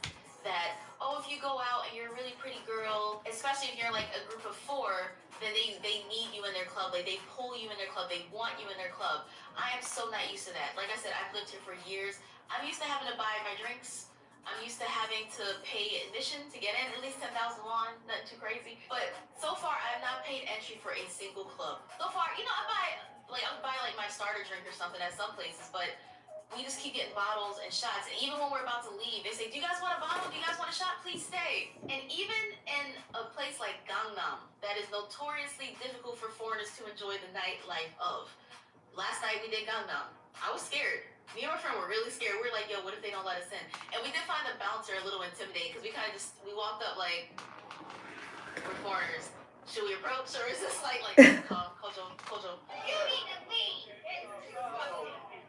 that, oh, if you go out and you're a really pretty girl, especially if you're like a group of 4, then they need you in their club. Like, they pull you in their club. They want you in their club. I am so not used to that. Like I said, I've lived here for years. I'm used to having to buy my drinks. I'm used to having to pay admission to get in, at least 10,000 won, nothing too crazy. But so far, I have not paid entry for a single club. So far, you know, I'll buy like my starter drink or something at some places, but we just keep getting bottles and shots. And even when we're about to leave, they say, do you guys want a bottle? Do you guys want a shot? Please stay. And even in a place like Gangnam, that is notoriously difficult for foreigners to enjoy the nightlife of. Last night we did Gangnam. I was scared. Me and my friend were really scared. We were like, yo, what if they don't let us in? And we did find the bouncer a little intimidating, because we walked up like, we're foreigners. Should we approach, or is this like Kojo? You need to be.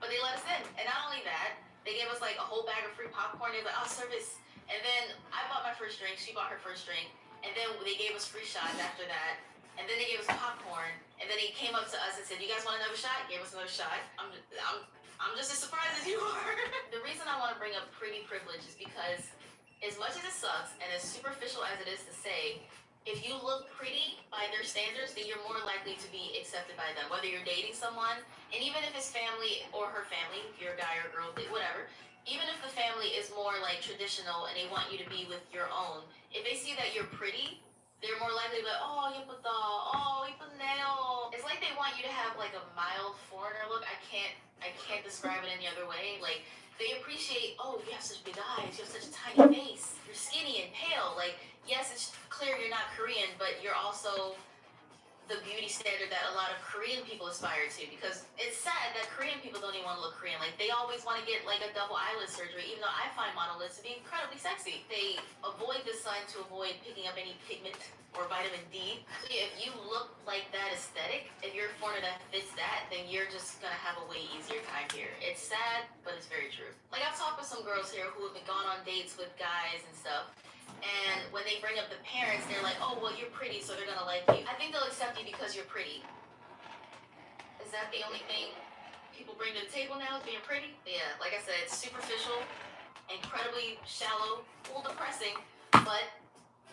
But they let us in. And not only that, they gave us like a whole bag of free popcorn. They were like, oh, service. And then I bought my first drink. She bought her first drink. And then they gave us free shots after that. And then they gave us popcorn. And then they came up to us and said, you guys want another shot? Gave us another shot. I'm just as surprised as you are. The reason I want to bring up pretty privilege is because As much as it sucks and as superficial as it is to say, if you look pretty by their standards, then you're more likely to be accepted by them. Whether you're dating someone, and even if his family or her family, if you're a guy or a girl, whatever, even if the family is more like traditional and they want you to be with your own, if they see that you're pretty, they're more likely to be like, oh, 예쁘다, oh, 예쁘네요. It's like they want you to have like a mild foreigner look. I can't describe it any other way. Like, they appreciate, oh, you have such big eyes, you have such a tiny face, you're skinny and pale. Like, yes, it's clear you're not Korean, but you're also the beauty standard that a lot of Korean people aspire to, because it's sad that Korean people don't even want to look Korean. Like, they always want to get like a double eyelid surgery, even though I find monolids to be incredibly sexy. They avoid the sun to avoid picking up any pigment or vitamin D. So yeah, if you look like that aesthetic, if you're a foreigner that fits that, then you're just gonna have a way easier time here. It's sad, but it's very true. Like, I've talked with some girls here who have been gone on dates with guys and stuff, and when they bring up the parents, they're like, oh, well, you're pretty, so they're gonna like you. I think they'll accept you because you're pretty. Is that the only thing people bring to the table now, is being pretty? Yeah, like I said, it's superficial, incredibly shallow, a little depressing, but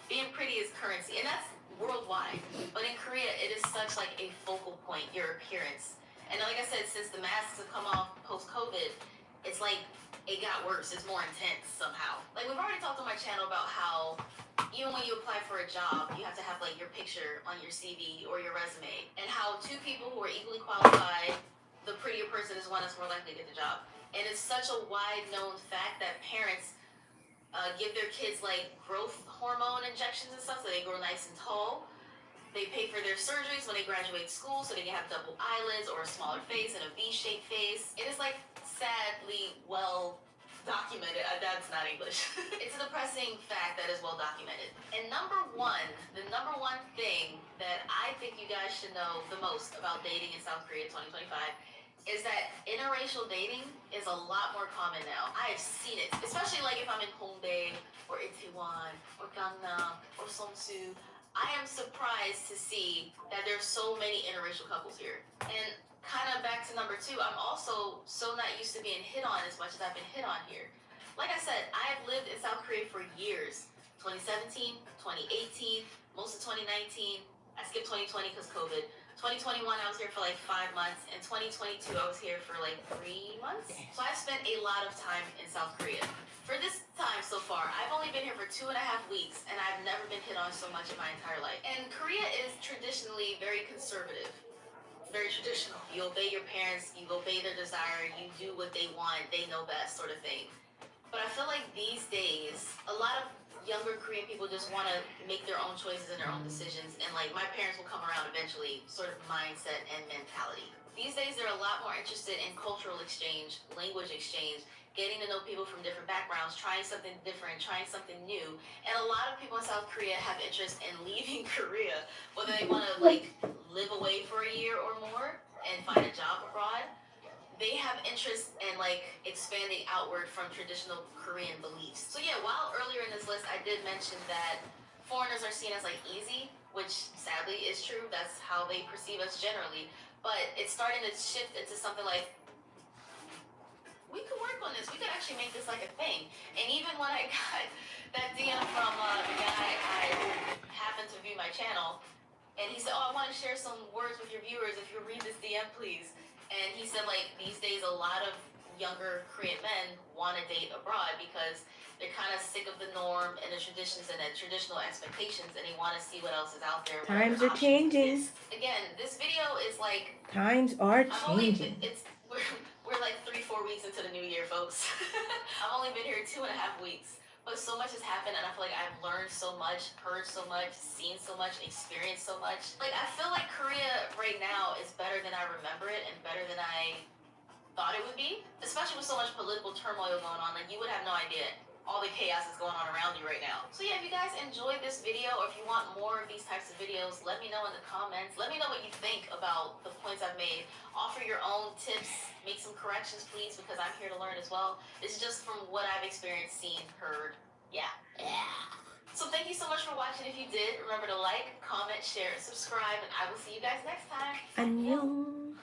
being pretty is currency, and that's worldwide. But in Korea, it is such like a focal point, your appearance. And like I said, since the masks have come off post-COVID, it's like it got worse. It's more intense somehow. Like, we've already talked on my channel about how even when you apply for a job, you have to have like your picture on your CV or your resume, and how two people who are equally qualified, the prettier person is one that's more likely to get the job. And it's such a wide known fact that parents give their kids like growth hormone injections and stuff so they grow nice and tall. They pay for their surgeries when they graduate school so they can have double eyelids or a smaller face and a V-shaped face. It is like sadly well documented. That's not English. It's a depressing fact that is well documented. And the number one thing that I think you guys should know the most about dating in South Korea 2025 is that interracial dating is a lot more common now. I have seen it, especially like if I'm in Hongdae or Itaewon or Gangnam or Seoul. I am surprised to see that there's so many interracial couples here. And kind of back to number two, I'm also so not used to being hit on as much as I've been hit on here. Like I said, I have lived in South Korea for years. 2017, 2018, most of 2019. I skipped 2020 because COVID. 2021, I was here for like 5 months. And 2022, I was here for like 3 months. So I spent a lot of time in South Korea. For this time so far, I've only been here for 2.5 weeks, and I've never been hit on so much in my entire life. And Korea is traditionally very conservative, very traditional. You obey your parents, you obey their desire, you do what they want, they know best, sort of thing. But I feel like these days, a lot of younger Korean people just want to make their own choices and their own decisions, and like, my parents will come around eventually, sort of mindset and mentality. These days, they're a lot more interested in cultural exchange, language exchange, getting to know people from different backgrounds, trying something different, trying something new. And a lot of people in South Korea have interest in leaving Korea, whether they want to like live away for a year or more and find a job abroad. They have interest in like expanding outward from traditional Korean beliefs. So yeah, while earlier in this list I did mention that foreigners are seen as like easy, which sadly is true. That's how they perceive us generally. But it's starting to shift into something like, we could work on this. We could actually make this like a thing. And even when I got that DM from the guy who happened to view my channel, and he said, oh, I want to share some words with your viewers. If you read this DM, please. And he said, like, these days a lot of younger Korean men want to date abroad because they're kind of sick of the norm and the traditions and the traditional expectations, and they want to see what else is out there. Times are changing. Again, this video is like, Times are changing. we're like 3-4 weeks into the new year, folks. I've only been here 2.5 weeks, but so much has happened, and I feel like I've learned so much, heard so much, seen so much, experienced so much. Like, I feel like Korea right now is better than I remember it and better than I thought it would be, especially with so much political turmoil going on. Like, you would have no idea all the chaos is going on around you right now. So yeah, if you guys enjoyed this video, or if you want more of these types of videos, let me know in the comments. Let me know what you think about the points I've made. Offer your own tips, make some corrections, please, because I'm here to learn as well. This is just from what I've experienced, seen, heard. Yeah. So thank you so much for watching. If you did, remember to like, comment, share, and subscribe, and I will see you guys next time. 안녕.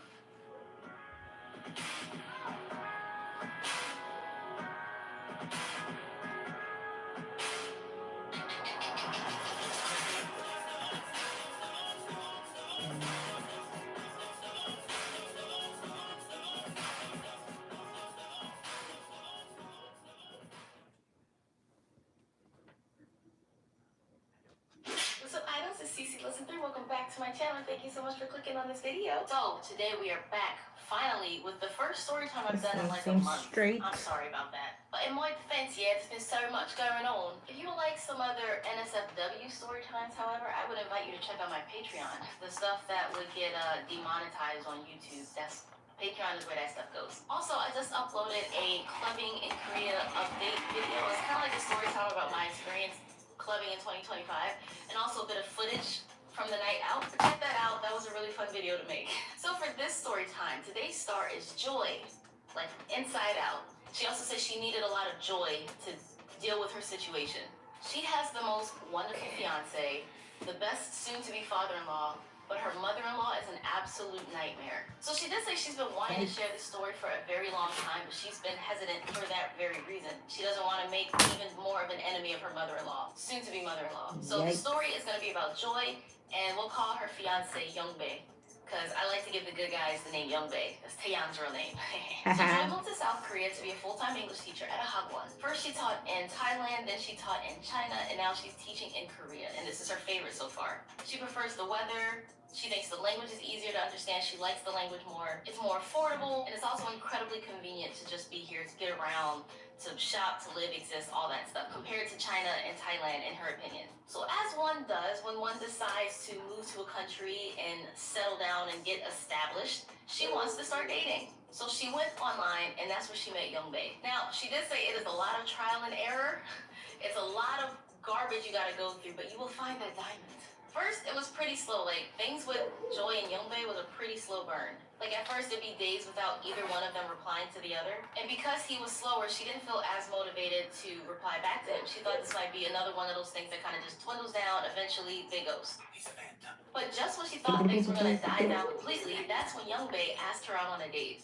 CC Listen Through. Welcome back to my channel. Thank you so much for clicking on this video. So today we are back finally with the first story time I've done in like a month. Straight. I'm sorry about that. But in my defense, yeah, there's been so much going on. If you would like some other NSFW story times, however, I would invite you to check out my Patreon. The stuff that would get demonetized on YouTube, that's Patreon is where that stuff goes. Also, I just uploaded a clubbing in Korea update video. It's kind of like a story time about my experience clubbing in 2025, and also a bit of footage from the night out. Check that out. That was a really fun video to make. So for this story time, today's star is Joy, like inside out. She also says she needed a lot of joy to deal with her situation. She has the most wonderful fiance, the best soon-to-be father-in-law, but her mother-in-law is an absolute nightmare. So she did say she's been wanting to share this story for a very long time, but she's been hesitant for that very reason. She doesn't want to make even more of an enemy of her mother-in-law, soon-to-be mother-in-law. So the story is going to be about Joy, and we'll call her fiance Youngbae, because I like to give the good guys the name Youngbae. That's Taeyeon's real name. So Joy moved to South Korea to be a full-time English teacher at a hagwon. First she taught in Thailand, then she taught in China, and now she's teaching in Korea, and this is her favorite so far. She prefers the weather. She thinks the language is easier to understand. She likes the language more. It's more affordable, and it's also incredibly convenient to just be here, to get around, to shop, to live, exist, all that stuff, compared to China and Thailand, in her opinion. So as one does when one decides to move to a country and settle down and get established, she wants to start dating. So she went online, and that's where she met Youngbae. Now, she did say it is a lot of trial and error. It's a lot of garbage you gotta go through, but you will find that diamond. First, it was pretty slow. Like, things with Joy and Youngbae was a pretty slow burn. Like, at first, it'd be days without either one of them replying to the other. And because he was slower, she didn't feel as motivated to reply back to him. She thought this might be another one of those things that kind of just dwindles down. Eventually, they ghost. But just when she thought things were going to die down completely, that's when Youngbae asked her out on a date.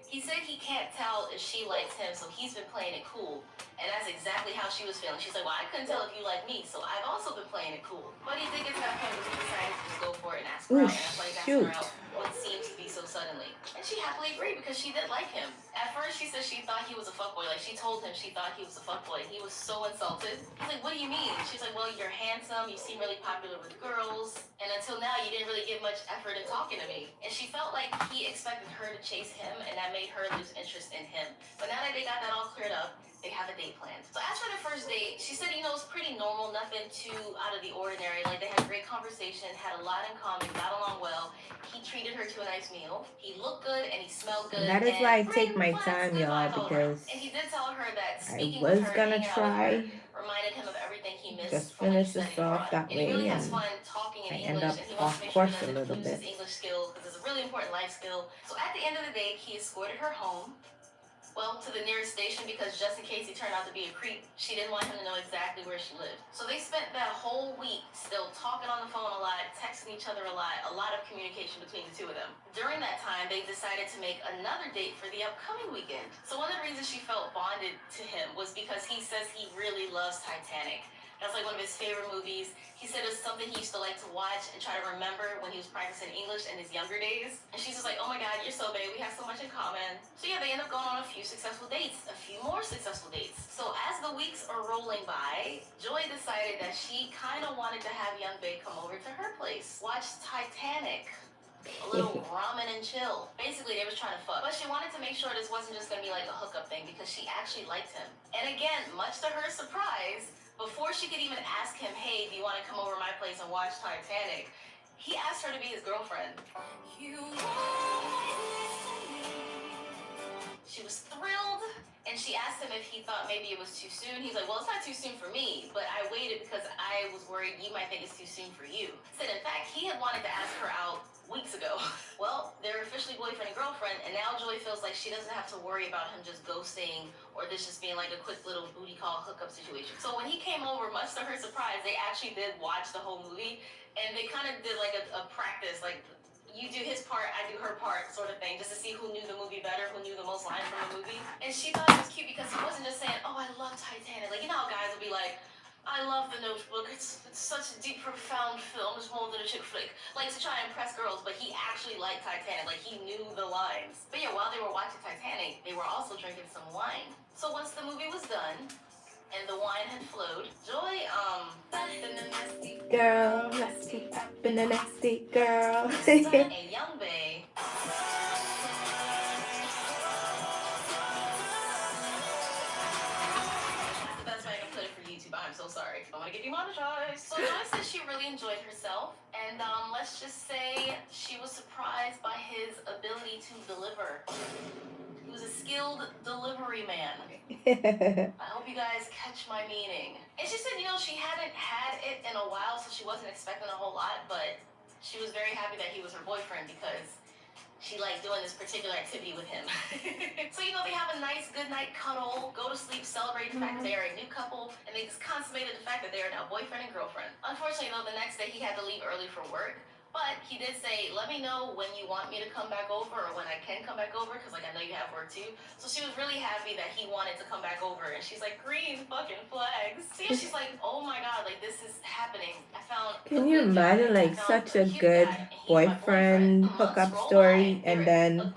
He said he can't tell if she likes him, so he's been playing it cool. And that's exactly how she was feeling. She's like, well, I couldn't tell if you like me, so I've also been playing it cool. But he did get to that point where he decided to just go for it and ask her out. And that's why he's asking her out what seems to be so suddenly. And she happily agreed because she did like him. At first, she said she thought he was a fuckboy. Like, she told him she thought he was a fuckboy. He was so insulted. He's like, what do you mean? She's like, well, you're handsome. You seem really popular with girls. And until now, you didn't really give much effort in talking to me. And she felt like he expected her to chase him, and that made her lose interest in him. But now that they got that all cleared up, they have a date planned. So as for the first date, she said, you know, it's pretty normal, nothing too out of the ordinary. Like, they had a great conversation, had a lot in common, got along well. He treated her to a nice meal. He looked good and he smelled good. That is why I take my time, y'all, because and he did tell her that I speaking was with her, gonna hanging out with her, try reminded him of everything he missed just from when he finish this studied off abroad. that And he really way, has and fun talking in I end English, up and he wants off to make sure he course a doesn't little lose bit. his English skill because it's a really important life skill. So at the end of the day, he escorted her home. Well, to the nearest station, because just in case he turned out to be a creep, she didn't want him to know exactly where she lived. So they spent that whole week still talking on the phone a lot, texting each other a lot of communication between the two of them. During that time, they decided to make another date for the upcoming weekend. So one of the reasons she felt bonded to him was because he says he really loves Titanic. That's like one of his favorite movies. He said it's something he used to like to watch and try to remember when he was practicing English in his younger days. And she's just like, oh my God, you're so babe. We have so much in common. So yeah, they end up going on a few successful dates, a few more successful dates. So as the weeks are rolling by, Joy decided that she kind of wanted to have Youngbae come over to her place, watch Titanic. A little ramen and chill. Basically, they was trying to fuck. But she wanted to make sure this wasn't just gonna be like a hookup thing because she actually liked him. And again, much to her surprise, before she could even ask him, hey, do you want to come over to my place and watch Titanic? He asked her to be his girlfriend. She was thrilled, and she asked him if he thought maybe it was too soon. He's like, well, it's not too soon for me, but I waited because I was worried you might think it's too soon for you. Said, in fact, he had wanted to ask her out weeks ago. Well, they're officially boyfriend and girlfriend, and now Joy feels like she doesn't have to worry about him just ghosting or this just being like a quick little booty call hookup situation. So when he came over, much to her surprise, they actually did watch the whole movie, and they kind of did like a practice, like you do his part, I do her part sort of thing, just to see who knew the movie better, who knew the most lines from the movie. And she thought it was cute because he wasn't just saying, oh, I love Titanic. Like, you know how guys will be like, I love The Notebook. It's such a deep, profound film. It's more than a chick flick. Like, to try and impress girls, but he actually liked Titanic. Like, he knew the lines. But yeah, while they were watching Titanic, they were also drinking some wine. So once the movie was done, and the wine had flowed. Joy, in the nasty Girl, nasty, up in the nasty girl. and young Bay. That's the best way I can put it for YouTube. I'm so sorry. I want to get demonetized. So Joy says she really enjoyed herself, and let's just say she was surprised by his ability to deliver. He was a skilled delivery man. I hope you guys catch my meaning. And she said, she hadn't had it in a while, so she wasn't expecting a whole lot, but she was very happy that he was her boyfriend because she liked doing this particular activity with him. So, they have a nice good night cuddle, go to sleep, celebrate the fact that they are a new couple, and they just consummated the fact that they are now boyfriend and girlfriend. Unfortunately, though, the next day he had to leave early for work. But he did say, let me know when you want me to come back over or when I can come back over because, I know you have work too. So she was really happy that he wanted to come back over. And she's like, green fucking flags. So yeah, she's like, oh my God, this is happening. I found Can you imagine such a good boyfriend hookup story and then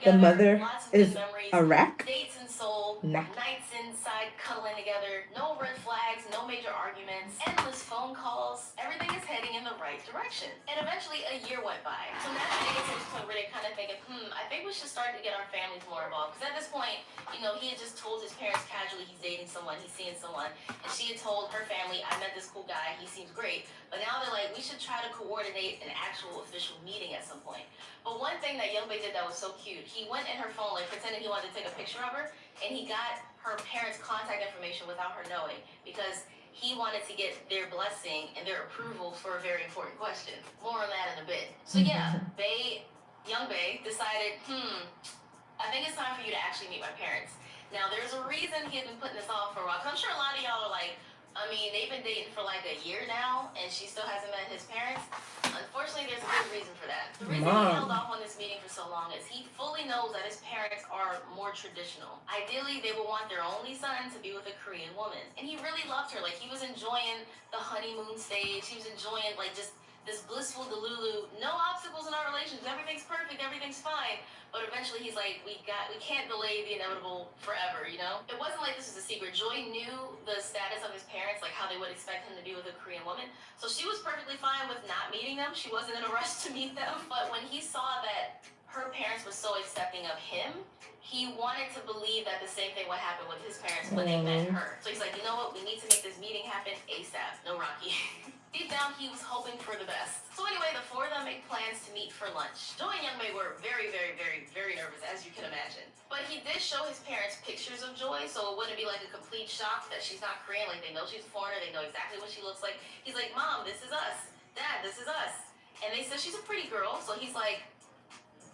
the mother is a wreck? Dates in Seoul, Nah. nights inside cuddling together, no red flags, no major arguments, endless phone calls. Everything is heading in the right direction. And eventually a year went by. So now they get to this point where they're kind of thinking, I think we should start to get our families more involved. Because at this point, he had just told his parents casually he's dating someone, he's seeing someone. And she had told her family, I met this cool guy, he seems great. But now they're like, we should try to coordinate an actual official meeting at some point. But one thing that Young Bae did that was so cute, he went in her phone, pretending he wanted to take a picture of her, and he got her parents' contact information without her knowing, because he wanted to get their blessing and their approval for a very important question. More on that in a bit. So yeah, Young Bae decided, I think it's time for you to actually meet my parents. Now, there's a reason he had been putting this off for a while. 'Cause I'm sure a lot of y'all are like, they've been dating for a year now, and she still hasn't met his parents. Unfortunately, there's a good reason for that. The reason he held off on this meeting for so long is he fully knows that his parents are more traditional. Ideally, they would want their only son to be with a Korean woman. And he really loved her. He was enjoying the honeymoon stage. He was enjoying, just this blissful delulu. No obstacles in our relations. Everything's perfect. Everything's fine. But eventually he's like, we can't delay the inevitable forever, It wasn't like this was a secret. Joy knew the status of his parents, how they would expect him to be with a Korean woman. So she was perfectly fine with not meeting them. She wasn't in a rush to meet them. But when he saw that her parents were so accepting of him, he wanted to believe that the same thing would happen with his parents when they met her. So he's like, you know what? We need to make this meeting happen ASAP. No Rocky. Deep down, he was hoping for the best. So anyway, the four of them make plans to meet for lunch. Joy and Young Bae were very, very, very, very nervous, as you can imagine. But he did show his parents pictures of Joy, so it wouldn't be a complete shock that she's not Korean. They know she's a foreigner. They know exactly what she looks like. He's like, Mom, this is us. Dad, this is us. And they said she's a pretty girl, so he's like,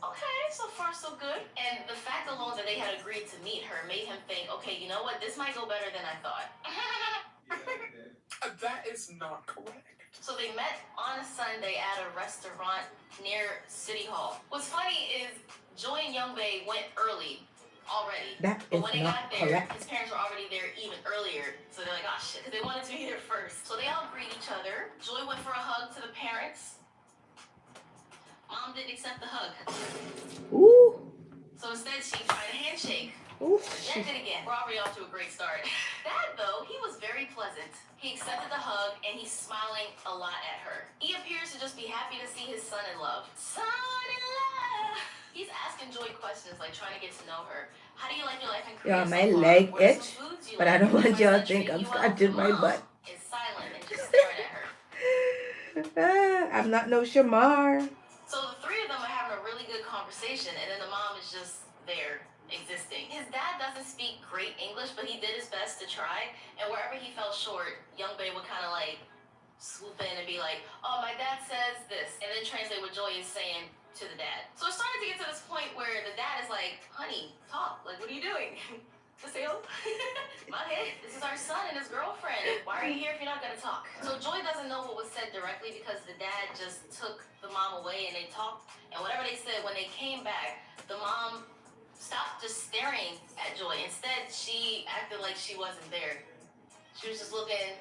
okay, so far so good. And the fact alone that they had agreed to meet her made him think, okay, you know what? This might go better than I thought. That is not correct. So they met on a Sunday at a restaurant near City Hall. What's funny is Joy and Young Bae went early already. That But is when they not got there, correct. his parents were already there even earlier. So they're like, oh shit, because they wanted to be there first. So they all greet each other. Joy went for a hug to the parents. Mom didn't accept the hug. Ooh. So instead, she tried a handshake. Ooh. Rejected again. We're already off to a great start. Dad, though, he was very pleasant. He accepted the hug, and he's smiling a lot at her. He appears to just be happy to see his son in love. Son in love! He's asking Joy questions, trying to get to know her. How do you like your life in Korea? Yeah, my so far? leg What are some itch, foods you but I like? don't want How y'all to does that think treat I'm you out? scratching my Mom butt. is silent and just staring at her. I'm not no Shamar. So the three of them are having a really good conversation, and then the mom is just there, existing. His dad doesn't speak great English, but he did his best to try, and wherever he fell short, Young Bae would kind of swoop in and be like, oh, my dad says this, and then translate what Joy is saying to the dad. So it started to get to this point where the dad is like, honey, talk, what are you doing? Seoul? My head, this is our son and his girlfriend. Why are you here if you're not gonna talk? So Joy doesn't know what was said directly because the dad just took the mom away and they talked, and whatever they said, when they came back, the mom stopped just staring at Joy. Instead, she acted like she wasn't there. She was just looking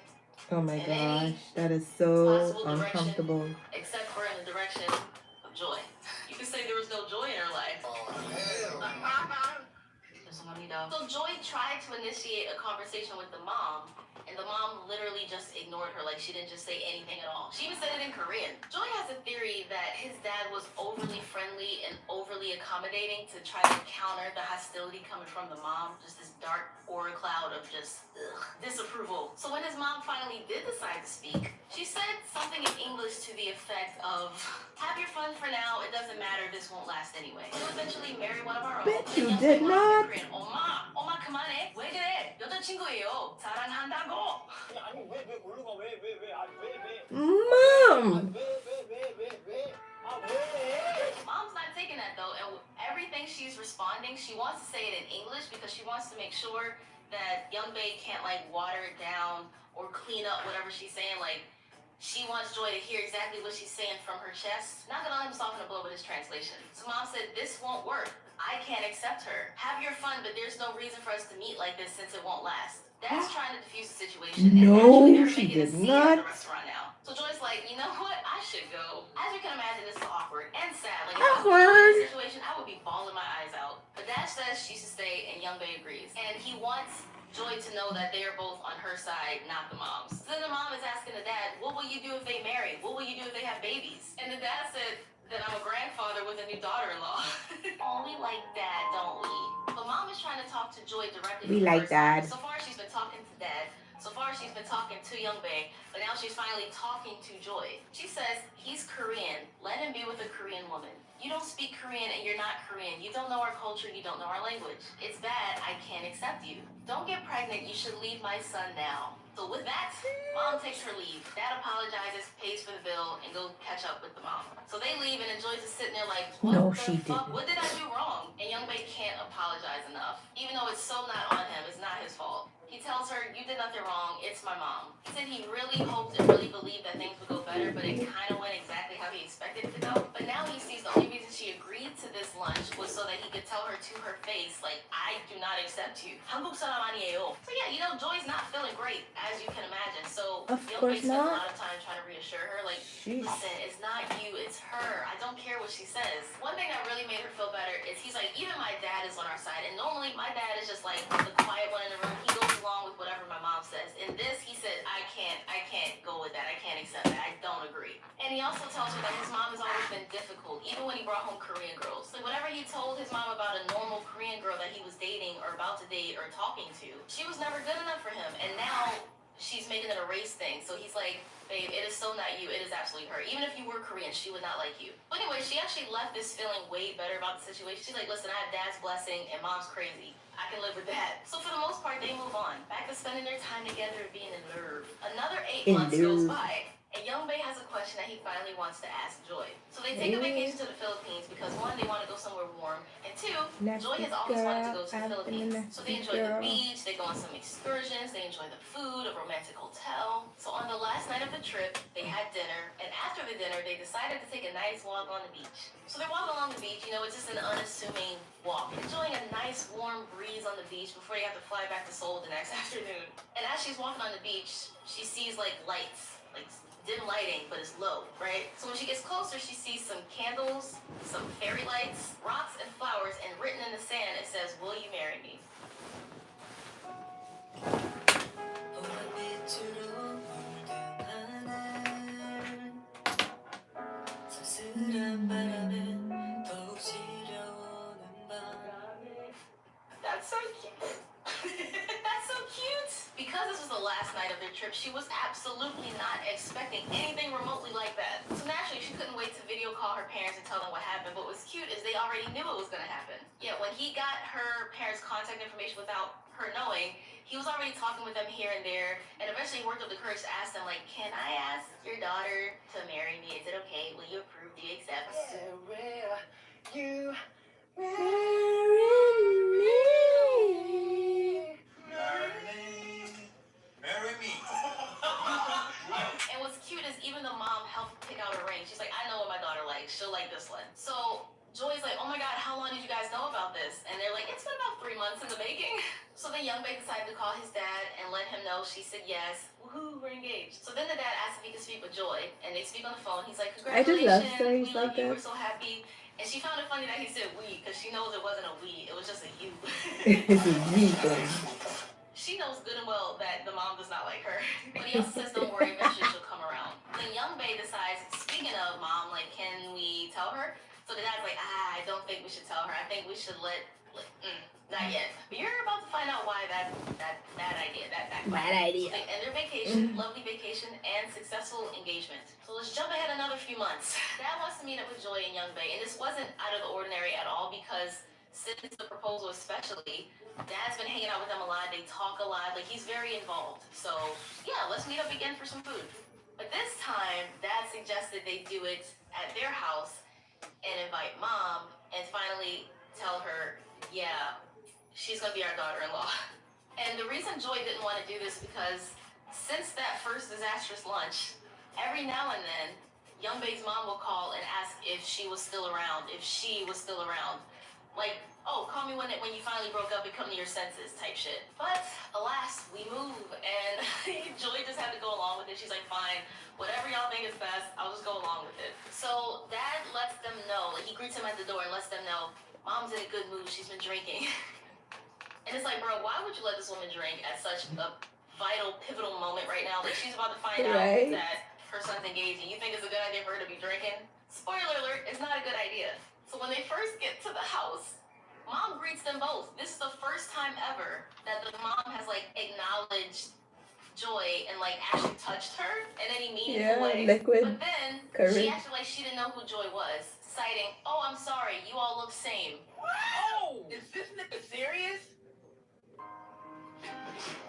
Oh my in any gosh, that is so possible direction, uncomfortable. except for in the direction of Joy. You could say there was no joy in her life. Oh, hell. 죄송합니다. So Joy tried to initiate a conversation with the mom, and the mom literally just ignored her, like she didn't just say anything at all. She even said it in Korean. Joy has a theory that his dad was overly friendly and overly accommodating to try to counter the hostility coming from the mom, just this dark aura cloud of just disapproval. So when his mom finally did decide to speak, she said something in English to the effect of, "Have your fun for now, it doesn't matter, this won't last anyway." He'll eventually marry one of our own. Bet And you Young did Bae wanted to not. Korean. 엄마 그만해. 왜 그래? 여자친구예요. 사랑한다고. 아니 왜 모르가 왜 Mom! Mom's not taking that though, and everything she's responding, she wants to say it in English because she wants to make sure that Young Bae can't like water it down or clean up whatever she's saying. Like, she wants Joy to hear exactly what she's saying from her chest. Not gonna let him soften the blow with his translation. So Mom said, "This won't work. I can't accept her. Have your fun, but there's no reason for us to meet like this since it won't last." Dad's trying to defuse the situation. No, and actually, she they're making a did scene at the not. restaurant now. So Joy's like, "You know what? I should go." As you can imagine, this is awkward and sad. Like, if I was in Awkward. this situation, I would be bawling my eyes out. But Dad says she should stay, and Young Bae agrees. And he wants Joy to know that they are both on her side, not the mom's. So then the mom is asking the dad, "What will you do if they marry? What will you do if they have babies?" And the dad said that I'm a grandfather with a new daughter-in-law. Oh, we like Dad, don't we? But Mom is trying to talk to Joy directly. We for the like first time. Dad. So far, she's been talking to Dad. So far, she's been talking to Young Bae, but now she's finally talking to Joy. She says, "He's Korean. Let him be with a Korean woman. You don't speak Korean and you're not Korean. You don't know our culture. You don't know our language. It's bad. I can't accept you. Don't get pregnant. You should leave my son now." So with that, Mom takes her leave. Dad apologizes, pays for the bill, and go catch up with the mom. So they leave, and Joy's just sitting there like, "What No, the she fuck? didn't. What did I do wrong?" And Young Bae can't apologize enough, even though it's so not on him. It's not his fault. He tells her, "You did nothing wrong. It's my mom." He said he really hoped and really believed that things would go better, but it kind of went exactly how he expected it to go. But now he sees the only reason she agreed to this lunch was so that he could tell her to her face, like, "I do not accept you. 한국 사람 아니에요." So yeah, Joy's not feeling great, as you can imagine. So Of Young course Bae spends a not. lot of time trying to reassure her, like, Sheesh. "Listen, it's not you, it's her. I don't care what she says." One thing that really made her feel better is he's like, "Even my dad is on our side." And normally my dad is just like the quiet one in the room. He goes along with whatever my mom says. In this, he said, I can't go with that. I can't accept that. I don't agree." And he also tells her that his mom has always been difficult, even when he brought home Korean girls. Like, whenever he told his mom about a normal Korean girl that he was dating or about to date or talking to, she was never good enough for him. And now she's making it a race thing. So he's like, "Babe, it is so not you. It is absolutely her. Even if you were Korean, she would not like you." But anyway, she actually left this feeling way better about the situation. She's like, "Listen, I have Dad's blessing and Mom's crazy. I can live with that." So for the most part, they move on. Back to spending their time together and being in love. Another 8 months goes by. And Young Bae has a question that he finally wants to ask Joy. So they take a vacation to the Philippines because one, they want to go somewhere warm, and two, Joy has always wanted to go to the Philippines. So they enjoy the beach, they go on some excursions, they enjoy the food, a romantic hotel. So on the last night of the trip, they had dinner, and after the dinner, they decided to take a nice walk on the beach. So they're walking along the beach, it's just an unassuming walk, enjoying a nice warm breeze on the beach before they have to fly back to Seoul the next afternoon. And as she's walking on the beach, she sees like lights, like dim lighting, but it's low, right? So when she gets closer, she sees some candles, some fairy lights, rocks, and flowers, and written in the sand, it says, "Will you marry me?" That's so cute. That's so cute. Because this was the last night of their trip, she was absolutely not expecting anything remotely like that. So naturally, she couldn't wait to video call her parents and tell them what happened. But what's cute is they already knew it was going to happen. Yet when he got her parents' contact information without her knowing, he was already talking with them here and there, and eventually he worked up the courage to ask them, like, "Can I ask your daughter to marry me? Is it okay? Will you approve? Do you accept?" You Marry me. And what's cute is even the mom helped pick out a ring. She's like, "I know what my daughter likes. She'll like this one." So Joy's like, "Oh my God, how long did you guys know about this?" And they're like, "It's been about 3 months in the making." So then Young Bae decided to call his dad and let him know. She said yes. Woohoo, we're engaged. So then the dad asked if he could speak with Joy, and they speak on the phone. He's like, I just "Congratulations, love stories we like love you. that. We're so happy." And she found it funny that he said "we" because she knows it wasn't a "we." It was just a "you." Weakling. She knows good and well that the mom does not like her. But he also says, don't worry, eventually she'll come around. Then young Bae decides, speaking of mom, like, can we tell her? So the dad's like, I don't think we should tell her. I think we should not yet. But you're about to find out why that bad idea. Bad idea. So they end their vacation, lovely vacation, and successful engagement. So let's jump ahead another few months. Dad wants to meet up with Joy and young Bae, and this wasn't out of the ordinary at all because since the proposal especially, Dad's been hanging out with them a lot. They talk a lot. Like, he's very involved. So, yeah, let's meet up again for some food. But this time, Dad suggested they do it at their house and invite Mom and finally tell her, yeah, she's going to be our daughter-in-law. And the reason Joy didn't want to do this because since that first disastrous lunch, every now and then, young Bae's mom will call and ask if she was still around, Like, oh, call me when you finally broke up and come to your senses type shit. But alas, we move, and Joy just had to go along with it. She's like, fine, whatever y'all think is best, I'll just go along with it. So Dad lets them know, like, he greets him at the door and lets them know, Mom's in a good mood, she's been drinking. And it's like, bro, why would you let this woman drink at such a vital, pivotal moment right now? Like, she's about to find out that her son's engaged, and you think it's a good idea for her to be drinking? Spoiler alert, it's not a good idea. So when they first get to the house, Mom greets them both. This is the first time ever that the mom has, like, acknowledged Joy and, like, actually touched her in any meaningful way. Liquid. But then she acted like she didn't know who Joy was, citing, oh, I'm sorry, you all look same. Oh, is this nigga serious?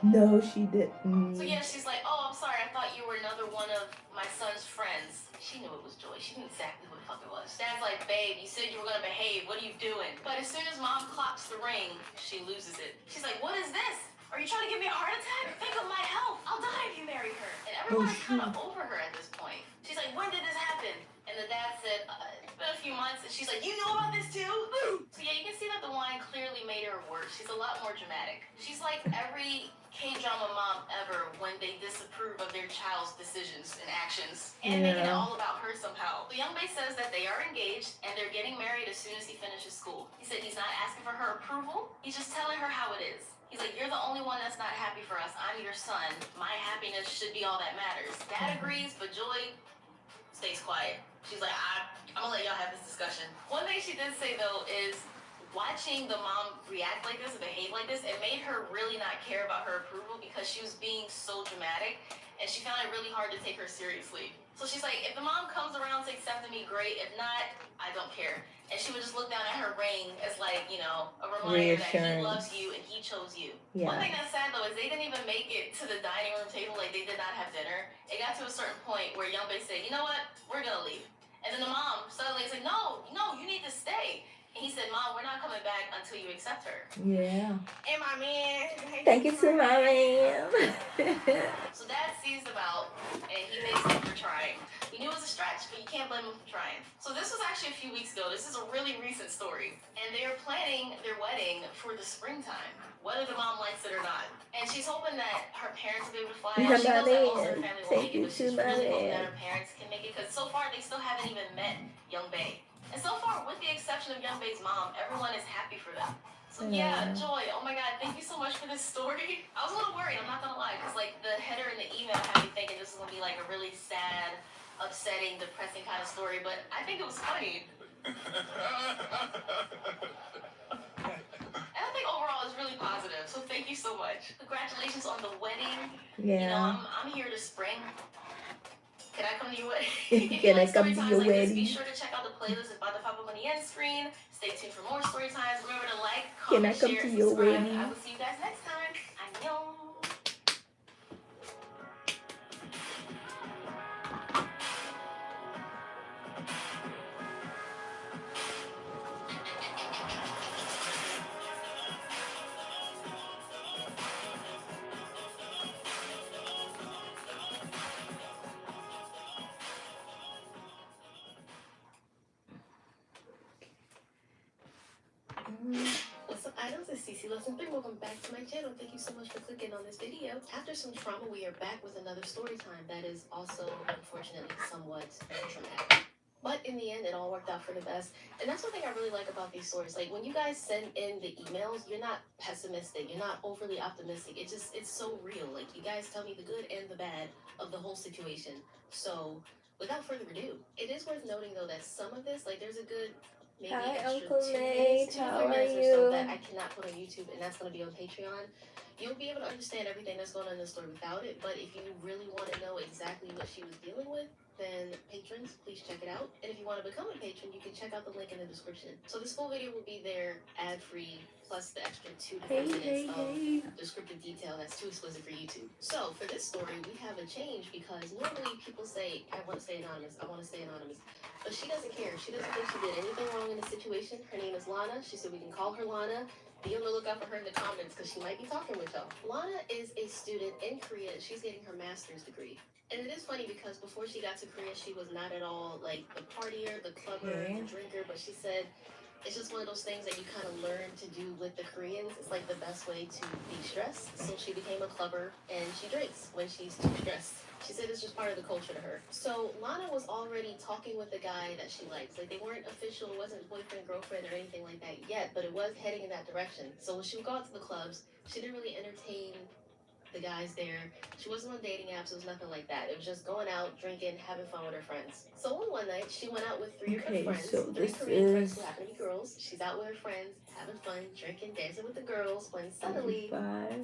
No, she didn't. So yeah, she's like, oh, I'm sorry, I thought you were another one of my son's friends. She knew it was Joy. She knew exactly what the fuck it was. Dad's like, babe, you said you were gonna behave. What are you doing? But as soon as Mom clocks the ring, she loses it. She's like, what is this? Are you trying to give me a heart attack? Think of my health. I'll die if you marry her. And everyone is kind of over her at this point. She's like, when did this happen? And the dad said, it's been a few months. And she's like, you know about this too? So yeah, you can see that the wine clearly made her worse. She's a lot more dramatic. She's like every K-drama mom ever when they disapprove of their child's decisions and actions and making it all about her somehow. So young Bae says that they are engaged and they're getting married as soon as he finishes school. He said he's not asking for her approval. He's just telling her how it is. He's like, you're the only one that's not happy for us. I'm your son. My happiness should be all that matters. Dad agrees, but Joy stays quiet. She's like, I'm gonna let y'all have this discussion. One thing she did say though is watching the mom react like this and behave like this, it made her really not care about her approval because she was being so dramatic and she found it really hard to take her seriously. So she's like, if the mom comes around to accept me, great. If not, I don't care. And she would just look down at her ring as like, you know, a reminder that he loves you and he chose you. Yeah. One thing that's sad though is they didn't even make it to the dining room table. Like, they did not have dinner. It got to a certain point where young Bae said, you know what, we're gonna leave. And then the mom suddenly is like, no, you need to stay. And he said, Mom, we're not coming back until you accept her. Yeah. And my man. Thank you to my man. So Dad sees them out, and he thanks them for trying. He knew it was a stretch, but you can't blame him for trying. So this was actually a few weeks ago. This is a really recent story. And they're planning their wedding for the springtime, whether the mom likes it or not. And she's hoping that her parents will be able to fly. And she knows that most of her family won't make it, but she's really hoping that her parents can make it, because so far they still haven't even met young Bae. And so far, with the exception of young Bae's mom, everyone is happy for them. So yeah, Joy, oh my God, thank you so much for this story. I was a little worried, I'm not gonna lie, because like the header in the email had me thinking this was gonna be like a really sad, upsetting, depressing kind of story, but I think it was funny. And I think overall it's really positive, so thank you so much. Congratulations on the wedding. Yeah. You know, I'm here this spring. Can I come to your wedding? Can I come to your wedding? Be sure to check out the playlist at the top of the end screen. Stay tuned for more story times. Remember to like, comment, share, and subscribe. I will see you guys next time. Annyeong. What's up, idols? It's Cece Lesson 3. Welcome back to my channel. Thank you so much for clicking on this video. After some trauma, we are back with another story time that is also, unfortunately, somewhat traumatic. But in the end, it all worked out for the best. And that's one thing I really like about these stories. Like when you guys send in the emails, you're not pessimistic, you're not overly optimistic. It's so real. Like you guys tell me the good and the bad of the whole situation. So without further ado, it is worth noting though that some of this, like there's a good maybe Hi, extra Uncle 2 minutes, Nate. 2 to How 3 are minutes or so that you? I cannot put on YouTube, and that's going to be on Patreon. You'll be able to understand everything that's going on in the story without it, but if you really want to know exactly what she was dealing with, then patrons, please check it out. And if you want to become a patron, you can check out the link in the description. So this full video will be there ad-free, plus the extra 2 to 3 minutes of descriptive detail that's too explicit for YouTube. So for this story, we have a change because normally people say, I want to stay anonymous, I want to stay anonymous. But she doesn't care. She doesn't think she did anything wrong in the situation. Her name is Lana. She said we can call her Lana. Be on the lookout for her in the comments because she might be talking with y'all. Lana is a student in Korea. She's getting her master's degree. And it is funny because before she got to Korea, she was not at all like the partier, the clubber, the drinker. But she said it's just one of those things that you kind of learn to do with the Koreans. It's like the best way to de-stress. So she became a clubber and she drinks when she's too stressed. She said it's just part of the culture to her. So Lana was already talking with the guy that she likes. Like they weren't official, it wasn't boyfriend, girlfriend, or anything like that yet, but it was heading in that direction. So when she would go out to the clubs, she didn't really entertain the guys there. She wasn't on dating apps. It was nothing like that. It was just going out, drinking, having fun with her friends. So one night, she went out with 3 of her friends, so 3 Korean friends who happen to be girls. She's out with her friends, having fun, drinking, dancing with the girls, when suddenly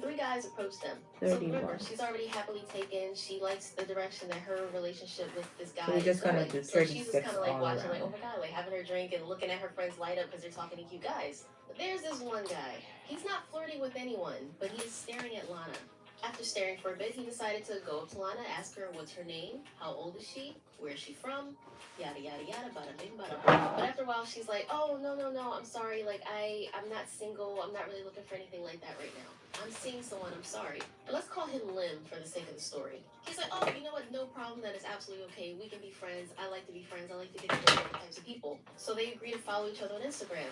3 guys approached them. So remember, she's already happily taken. She likes the direction that her relationship with this guy is going. So she's just kind of like watching, like, oh my god, like having her drink and looking at her friends light up because they're talking to cute guys. But there's this one guy. He's not flirting with anyone, but he's staring at Lana. After staring for a bit, he decided to go up to Lana, ask her what's her name, how old is she, where is she from, yada yada yada, bada bing bada boom. But after a while, she's like, oh no, I'm sorry, like I'm not single, I'm not really looking for anything like that right now. I'm seeing someone, I'm sorry. But let's call him Lim for the sake of the story. He's like, oh, you know what, no problem, that is absolutely okay. We can be friends. I like to be friends. I like to get to know different types of people. So they agree to follow each other on Instagram.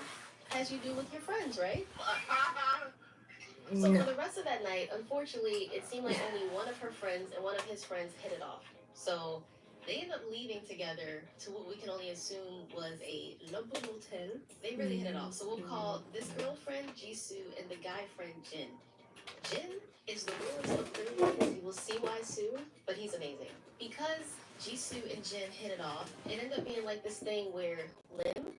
As you do with your friends, right? So for the rest of that night, unfortunately, it seemed like only one of her friends and one of his friends hit it off. So they ended up leaving together to what we can only assume was a local motel. They really hit it off. So we'll call this girlfriend Jisoo and the guy friend Jin. Jin is the realest of 3 You will see why soon, but he's amazing. Because Jisoo and Jin hit it off, it ended up being like this thing where Lim,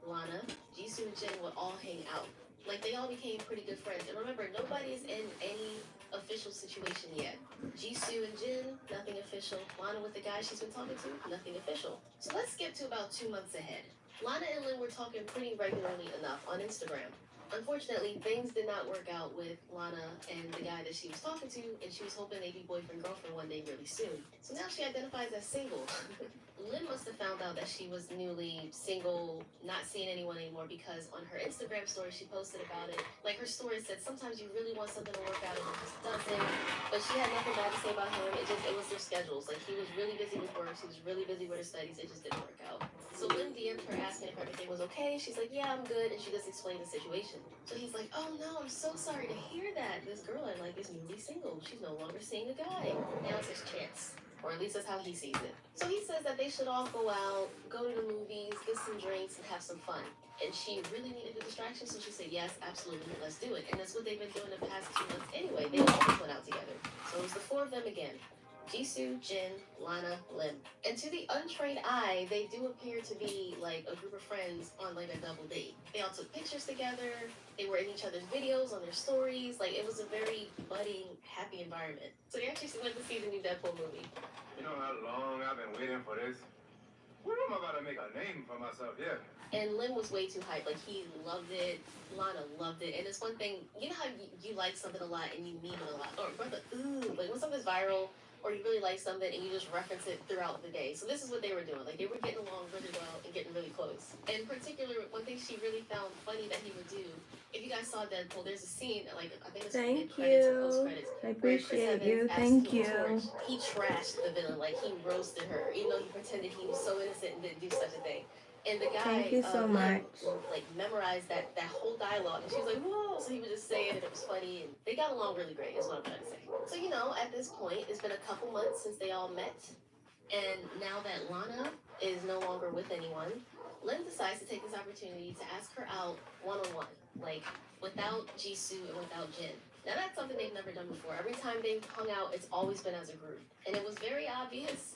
Lana, Jisoo, and Jin would all hang out. Like they all became pretty good friends. And remember, nobody's in any official situation yet. Jisoo and Jin, nothing official. Lana with the guy she's been talking to, nothing official. So let's skip to about 2 months ahead. Lana and Lin were talking pretty regularly enough on Instagram. Unfortunately, things did not work out with Lana and the guy that she was talking to, and she was hoping they'd be boyfriend-girlfriend one day really soon. So now she identifies as single. Lynn must have found out that she was newly single, not seeing anyone anymore, because on her Instagram story she posted about it. Like her story said, sometimes you really want something to work out and it just doesn't. But she had nothing bad to say about him. It was their schedules. Like he was really busy with work, she was really busy with her studies. It just didn't work out. So Lynn DM'd her asking if everything was okay. She's like, yeah, I'm good, and she just explained the situation. So he's like, oh no, I'm so sorry to hear that. This girl I like is newly single. She's no longer seeing a guy. Now it's his chance. Or at least that's how he sees it. So he says that they should all go out, go to the movies, get some drinks, and have some fun. And she really needed a distraction, so she said, yes, absolutely, let's do it. And that's what they've been doing the past 2 months anyway. They always went out together. So it was the 4 of them again. Jisoo, Jin, Lana, Lim. And to the untrained eye, they do appear to be like a group of friends on like a double date. They all took pictures together. They were in each other's videos, on their stories. Like it was a very budding, happy environment. So they actually went to see the new Deadpool movie. You know how long I've been waiting for this? Well, I'm about to make a name for myself, yeah. And Lim was way too hyped. Like he loved it. Lana loved it. And it's one thing, you know how you like something a lot and you meme it a lot. Or brother, ooh, like when something's viral or you really like something and you just reference it throughout the day. So this is what they were doing. Like they were getting along really well and getting really close. In particular, one thing she really found funny that he would do, if you guys saw Deadpool, there's a scene, like I think it's mid credits or post credits. I appreciate you. Thank you. He trashed the villain, like he roasted her, even though he pretended he was so innocent and didn't do such a thing. And the guy, Thank you so much. like memorized that whole dialogue, and she was like, "Whoa!" So he would just say it, and it was funny, and they got along really great. Is what I'm trying to say. So at this point, it's been a couple months since they all met, and now that Lana is no longer with anyone, Lim decides to take this opportunity to ask her out one-on-one, like without Jisoo and without Jin. Now that's something they've never done before. Every time they've hung out, it's always been as a group, and it was very obvious,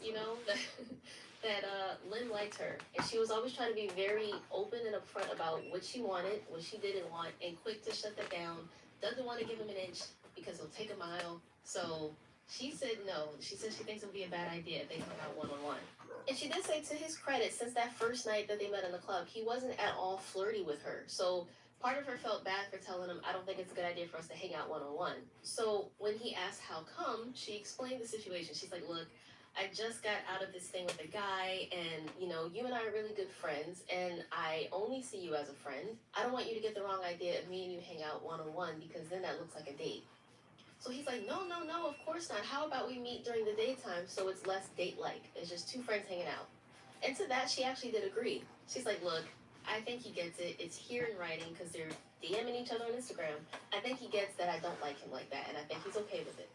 that Lim liked her, and she was always trying to be very open and upfront about what she wanted, what she didn't want, and quick to shut that down. Doesn't want to give him an inch because he'll take a mile. So she said no. She said she thinks it would be a bad idea if they hung out one-on-one. And she did say, to his credit, since that first night that they met in the club, he wasn't at all flirty with her. So part of her felt bad for telling him, I don't think it's a good idea for us to hang out one-on-one. So when he asked how come, she explained the situation. She's like, look, I just got out of this thing with a guy, and you and I are really good friends, and I only see you as a friend. I don't want you to get the wrong idea of me and you hang out one-on-one, because then that looks like a date. So he's like, no, no, no, of course not. How about we meet during the daytime so it's less date-like? It's just two friends hanging out. And to that, she actually did agree. She's like, look, I think he gets it. It's here in writing because they're DMing each other on Instagram. I think he gets that I don't like him like that, and I think he's okay with it.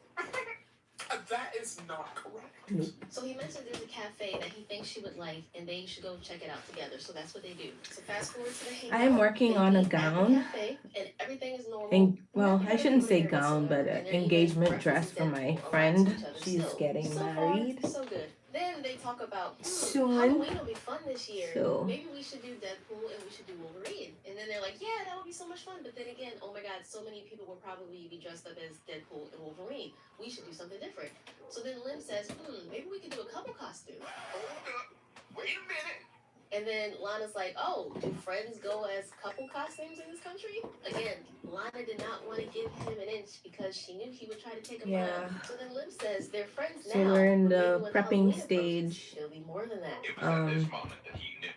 That is not correct. Nope. So he mentioned there's a cafe that he thinks she would like, and they should go check it out together. So that's what they do. So fast forward to the hangout. I'm working on a gown. Cafe, and everything is normal. Well, I shouldn't say gown, but an engagement dress for my friend. She's getting married So good. Then they talk about soon. Halloween will be fun this year. So Maybe we should do Deadpool and we should do Wolverine. And then they're like, yeah, that would be so much fun. But then again, oh my God, so many people will probably be dressed up as Deadpool and Wolverine. We should do something different. So then Lim says, maybe we could do a couple costume. Hold up. Wait a minute. And then Lana's like, oh, do friends go as couple costumes in this country? Again, Lana did not want to give him an inch because she knew he would try to take a mile. So then Lim says they're friends now. So we're in but the maybe when prepping Halloween approaches, stage. It'll be more than that. It was at this moment that he knew.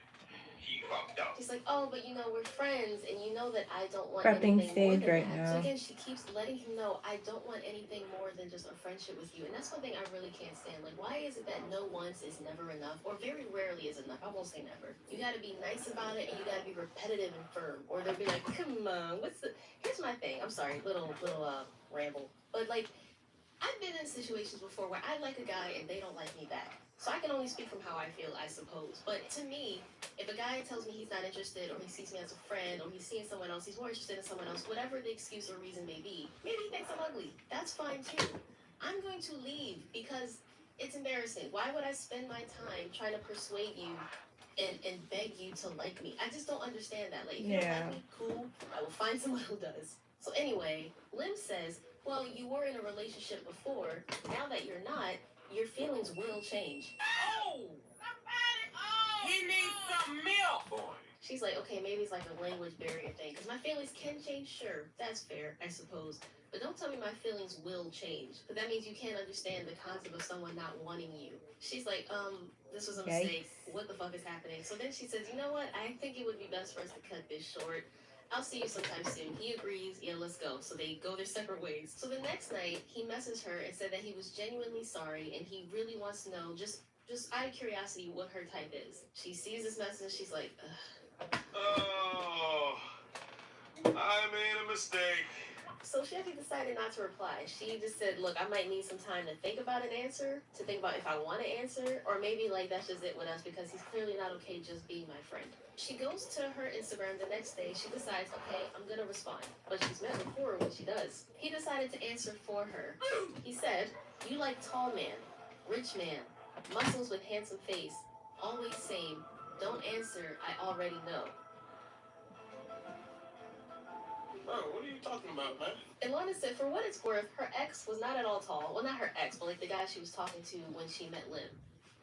He fucked up. She's like, oh, but we're friends, and you know that I don't want Prepping anything stage more than right that. now. So again, she keeps letting him know, I don't want anything more than just a friendship with you. And that's one thing I really can't stand. Like, why is it that no once is never enough, or very rarely is enough? I won't say never. You gotta be nice about it, and you gotta be repetitive and firm. Or they'll be like, come on, here's my thing. I'm sorry, little ramble. But like, I've been in situations before where I like a guy and they don't like me back. So I can only speak from how I feel, I suppose. But to me, if a guy tells me he's not interested, or he sees me as a friend, or he's seeing someone else, he's more interested in someone else, whatever the excuse or reason may be, maybe he thinks I'm ugly. That's fine too. I'm going to leave because it's embarrassing. Why would I spend my time trying to persuade you and beg you to like me? I just don't understand that. Like, if you don't like me, cool. I will find someone who does. So anyway, Lim says, well, you were in a relationship before. Now that you're not, your feelings will change. Oh! He needs some milk. Boy. She's like, okay, maybe it's like a language barrier thing. Because my feelings can change, sure. That's fair, I suppose. But don't tell me my feelings will change. Because that means you can't understand the concept of someone not wanting you. She's like, this was a mistake. What the fuck is happening? So then she says, you know what? I think it would be best for us to cut this short. I'll see you sometime soon. He agrees. Yeah, let's go. So they go their separate ways. So the next night, he messaged her and said that he was genuinely sorry and he really wants to know, just out of curiosity, what her type is. She sees this message and she's like, ugh. Oh, I made a mistake. So she actually decided not to reply. She just said, look, I might need some time to think about an answer, to think about if I want to answer, or maybe like that's just it with us because he's clearly not okay just being my friend. She goes to her Instagram the next day. She decides, okay, I'm going to respond. But she's met with horror when she does. He decided to answer for her. He said, you like tall man, rich man, muscles with handsome face, always same, don't answer, I already know. Bro, what are you talking about, man? And Lana said, for what it's worth, her ex was not at all tall. Well, not her ex, but like the guy she was talking to when she met Lim.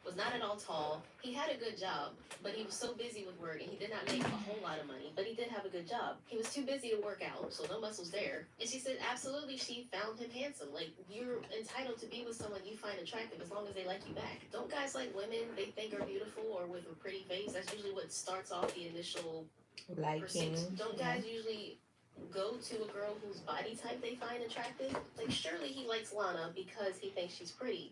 Was not at all tall. He had a good job, but he was so busy with work and he did not make a whole lot of money, but he did have a good job. He was too busy to work out, so no muscles there. And she said, absolutely, she found him handsome. Like, you're entitled to be with someone you find attractive as long as they like you back. Don't guys like women they think are beautiful or with a pretty face? That's usually what starts off the initial liking. pursuit. Don't guys usually go to a girl whose body type they find attractive? Like, surely he likes Lana because he thinks she's pretty.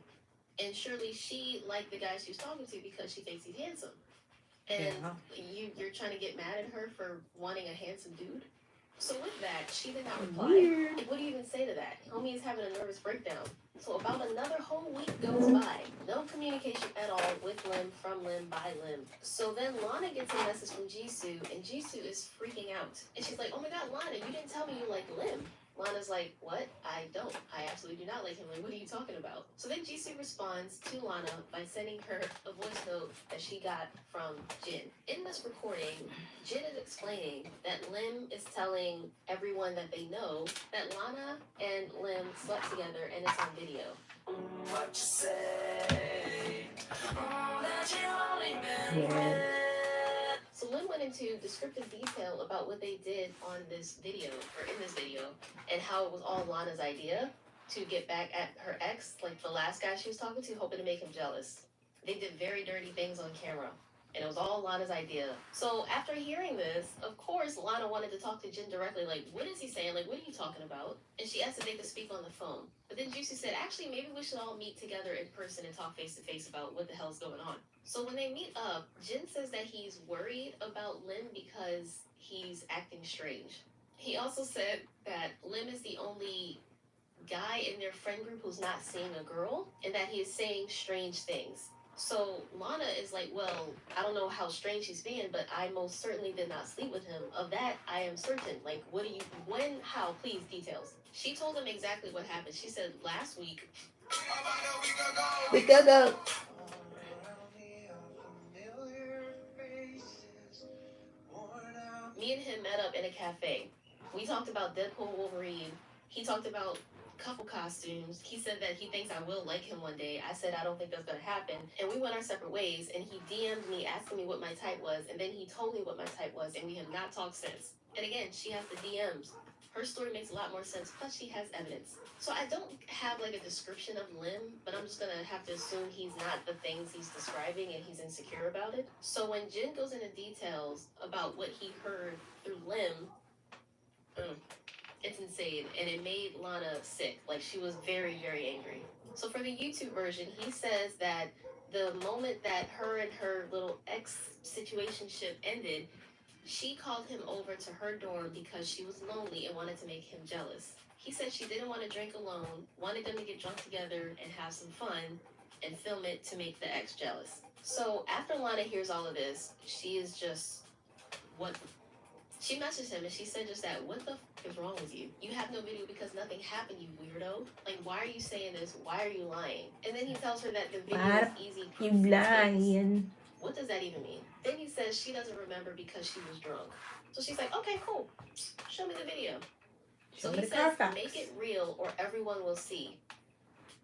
And surely she liked the guy she was talking to because she thinks he's handsome. And you're trying to get mad at her for wanting a handsome dude? So with that, she did not reply. Weird. Like, what do you even say to that? Homie is having a nervous breakdown. So about another whole week goes by. No communication at all with Lim, from Lim, by Lim. So then Lana gets a message from Jisoo, and Jisoo is freaking out. And she's like, oh my god, Lana, you didn't tell me you like Lim. Lana's like, what? I don't. I absolutely do not like him. Like, what are you talking about? So then Jisoo responds to Lana by sending her a voice note that she got from Jin. In this recording, Jin is explaining that Lim is telling everyone that they know that Lana and Lim slept together, and it's on video. What you say? Yeah. So Lynn went into descriptive detail about what they did on this video, or in this video, and how it was all Lana's idea to get back at her ex, like the last guy she was talking to, hoping to make him jealous. They did very dirty things on camera, and it was all Lana's idea. So after hearing this, of course, Lana wanted to talk to Jin directly, like, what is he saying? Like, what are you talking about? And she asked if they could speak on the phone. But then Juicy said, actually, maybe we should all meet together in person and talk face to face about what the hell's going on. So when they meet up, Jin says that he's worried about Lim because he's acting strange. He also said that Lim is the only guy in their friend group who's not seeing a girl, and that he is saying strange things. So Lana is like, well, I don't know how strange he's being, but I most certainly did not sleep with him. Of that, I am certain. Like, what do you, when, how, please, details. She told him exactly what happened. She said, last week, We could go. me and him met up in a cafe. We talked about Deadpool Wolverine. He talked about couple costumes. He said that he thinks I will like him one day. I said I don't think that's gonna happen. And we went our separate ways, and he DM'd me asking me what my type was, and then he told me what my type was, and we have not talked since. And again, she has the DMs. Her story makes a lot more sense, plus she has evidence. So I don't have like a description of Lim, but I'm just gonna have to assume he's not the things he's describing and he's insecure about it. So when Jin goes into details about what he heard through Lim, it's insane, and it made Lana sick. Like, she was very, very angry. So for the YouTube version, he says that the moment that her and her little ex situationship ended, she called him over to her dorm because she was lonely and wanted to make him jealous. He said she didn't want to drink alone, wanted them to get drunk together and have some fun, and film it to make the ex jealous. So after Lana hears all of this, she is just, what? She messaged him and she said just that, what the f is wrong with you? You have no video because nothing happened, you weirdo. Like, why are you saying this? Why are you lying? And then he tells her that the video is easy proof. You lying. What does that even mean? Then he says she doesn't remember because she was drunk. So she's like, okay, cool. Show me the video. Show So me he the says, Carfax. make it real or everyone will see.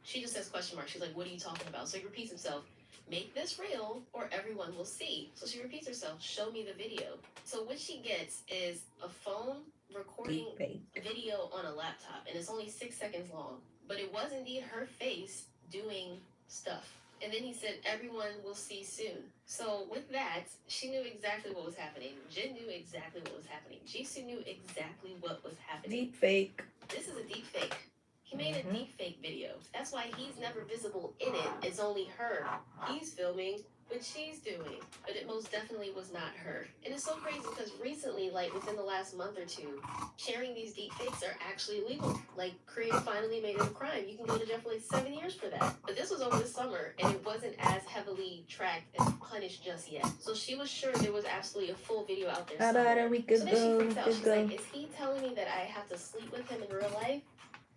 She just says question mark. She's like, what are you talking about? So he repeats himself. Make this real or everyone will see. So she repeats herself, show me the video. So what she gets is a phone recording Deepfake. video on a laptop, and it's only 6 seconds long. But it was indeed her face doing stuff. And then he said, everyone will see soon. So with that, she knew exactly what was happening. Jin knew exactly what was happening. Jisoo knew exactly what was happening. Deepfake. This is a deep fake. He made a deep fake video. That's why he's never visible in it. It's only her. He's filming what she's doing. But it most definitely was not her. And it's so crazy because recently, like within the last month or two, sharing these deep fakes are actually illegal. Like, Korea finally made it a crime. You can go to jail for like 7 years for that. But this was over the summer, and it wasn't as heavily tracked and punished just yet. So she was sure there was absolutely a full video out there How about somewhere. a week ago? So then she freaks out. Could She's go. like, is he telling me that I have to sleep with him in real life?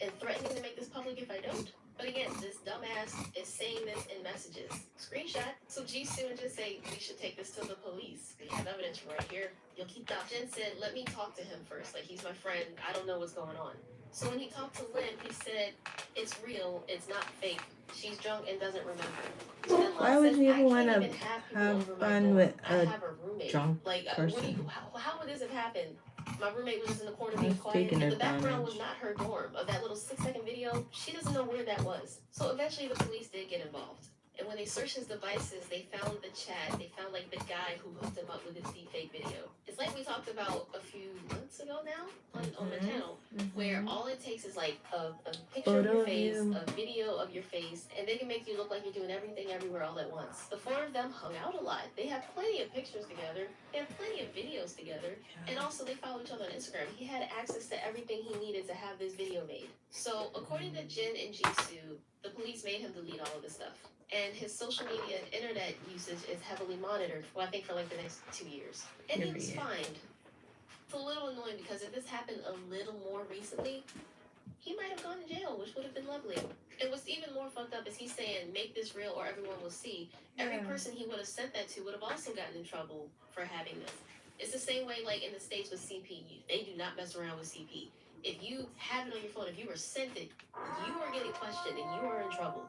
And threatening to make this public if I don't? But again, this dumbass is saying this in messages. Screenshot. So Jisoo and just say, we should take this to the police. We have evidence right here. You'll keep that. Jin said, let me talk to him first. Like, he's my friend. I don't know what's going on. So when he talked to Lim, he said, it's real. It's not fake. She's drunk and doesn't remember. So then Why Lon would says, you I can't wanna even have people have over my fun dorm. with I a have a roommate. drunk Like, person? how would this have happened? My roommate was just in the corner being That's quiet, taking and the advantage. background was not her dorm. Of that little 6-second video, she doesn't know where that was. So eventually the police did get involved. And when they searched his devices, they found the chat. They found like the guy who hooked him up with his deepfake video. It's like we talked about a few months ago now on the channel. where all it takes is like a picture of Photo your of face, you. a video of your face, and they can make you look like you're doing everything everywhere all at once. The four of them hung out a lot. They have plenty of pictures together. They have plenty of videos together. And also they follow each other on Instagram. He had access to everything he needed to have this video made. So according to Jin and Jisoo, the police made him delete all of this stuff. And his social media and internet usage is heavily monitored, well, I think for like the next 2 years. And he was Period. fined. It's a little annoying because if this happened a little more recently, he might have gone to jail, which would have been lovely. And what's even more fucked up is he's saying, make this real or everyone will see. Every Yeah. person he would have sent that to would have also gotten in trouble for having this. It's the same way like in the States with CP. They do not mess around with CP. If you have it on your phone, if you were sent it, you are getting questioned and you are in trouble.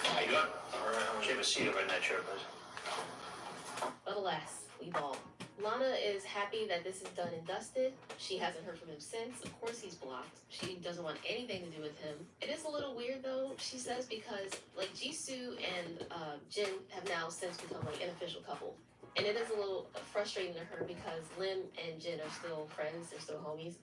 How you doing? All right, I'm gonna have a seat over in that chair, please. But alas, we ball. Lana is happy that this is done and dusted. She hasn't heard from him since. Of course he's blocked. She doesn't want anything to do with him. It is a little weird though, she says, because like Jisoo and Jin have now since become like an official couple. And it is a little frustrating to her because Lim and Jin are still friends, they're still homies.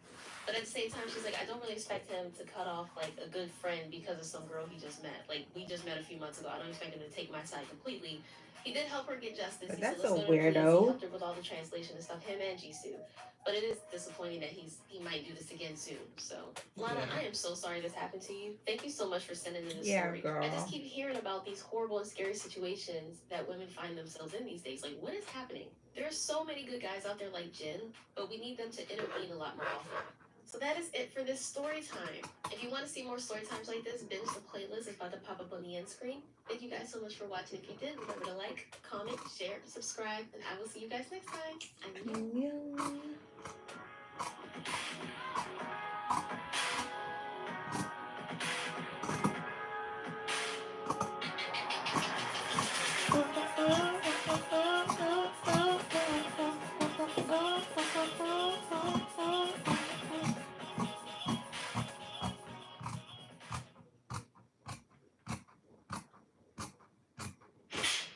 But at the same time, she's like, I don't really expect him to cut off like a good friend because of some girl he just met. Like we just met a few months ago. I don't expect him to take my side completely. He did help her get justice. But He that's said, a let's go to the police. He weirdo. helped her with all the translation and stuff, him and Jisoo. But it is disappointing that he might do this again soon. So, Lana, Yeah. I am so sorry this happened to you. Thank you so much for sending in this Yeah, story. girl. I just keep hearing about these horrible and scary situations that women find themselves in these days. Like, what is happening? There are so many good guys out there like Jin, but we need them to intervene a lot more often. So that is it for this story time. If you want to see more story times like this, binge the playlist. It's about to pop up on the end screen. Thank you guys so much for watching. If you did, remember to like, comment, share, subscribe, and I will see you guys next time. Annyeong.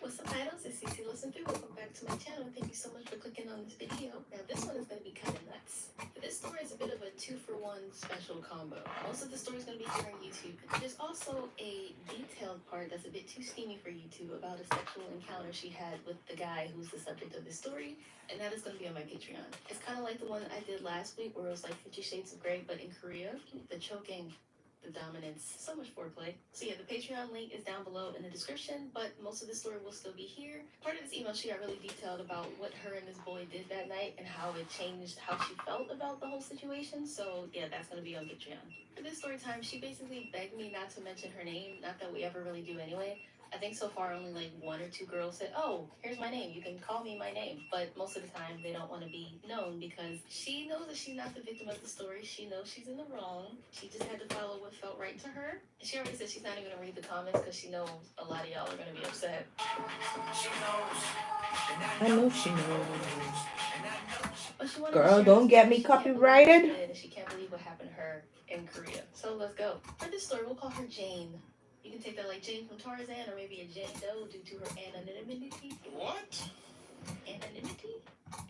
What's up, idols? It's CC Listen Through. Welcome back to my channel. Thank you so much for clicking on this video. Now, this one is going to be kind of nuts. This story is a bit of a 2-for-1 special combo. Most of the story is going to be here on YouTube. There's also a detailed part that's a bit too steamy for YouTube about a sexual encounter she had with the guy who's the subject of this story, and that is going to be on my Patreon. It's kind of like the one I did last week where it was like 50 Shades of Grey, but in Korea. The choking, the dominance, so much foreplay. So yeah, the Patreon link is down below in the description, but most of the story will still be here. Part of this email, she got really detailed about what her and this boy did that night and how it changed how she felt about the whole situation. So yeah, that's gonna be on Patreon. For this story time, she basically begged me not to mention her name, not that we ever really do anyway. I think so far only like 1 or 2 girls said, oh, here's my name, you can call me my name. But most of the time they don't want to be known because she knows that she's not the victim of the story. She knows she's in the wrong. She just had to follow what felt right to her. And she already said she's not even going to read the comments because she knows a lot of y'all are going to be upset. I know she knows. But she wanted to Girl, share don't this get because me she can't believe copyrighted. what she did, and she can't believe what happened to her in Korea. So let's go. For this story, we'll call her Jane. You can take that like Jane from Tarzan, or maybe a Jane Doe due to her anonymity. What? Anonymity?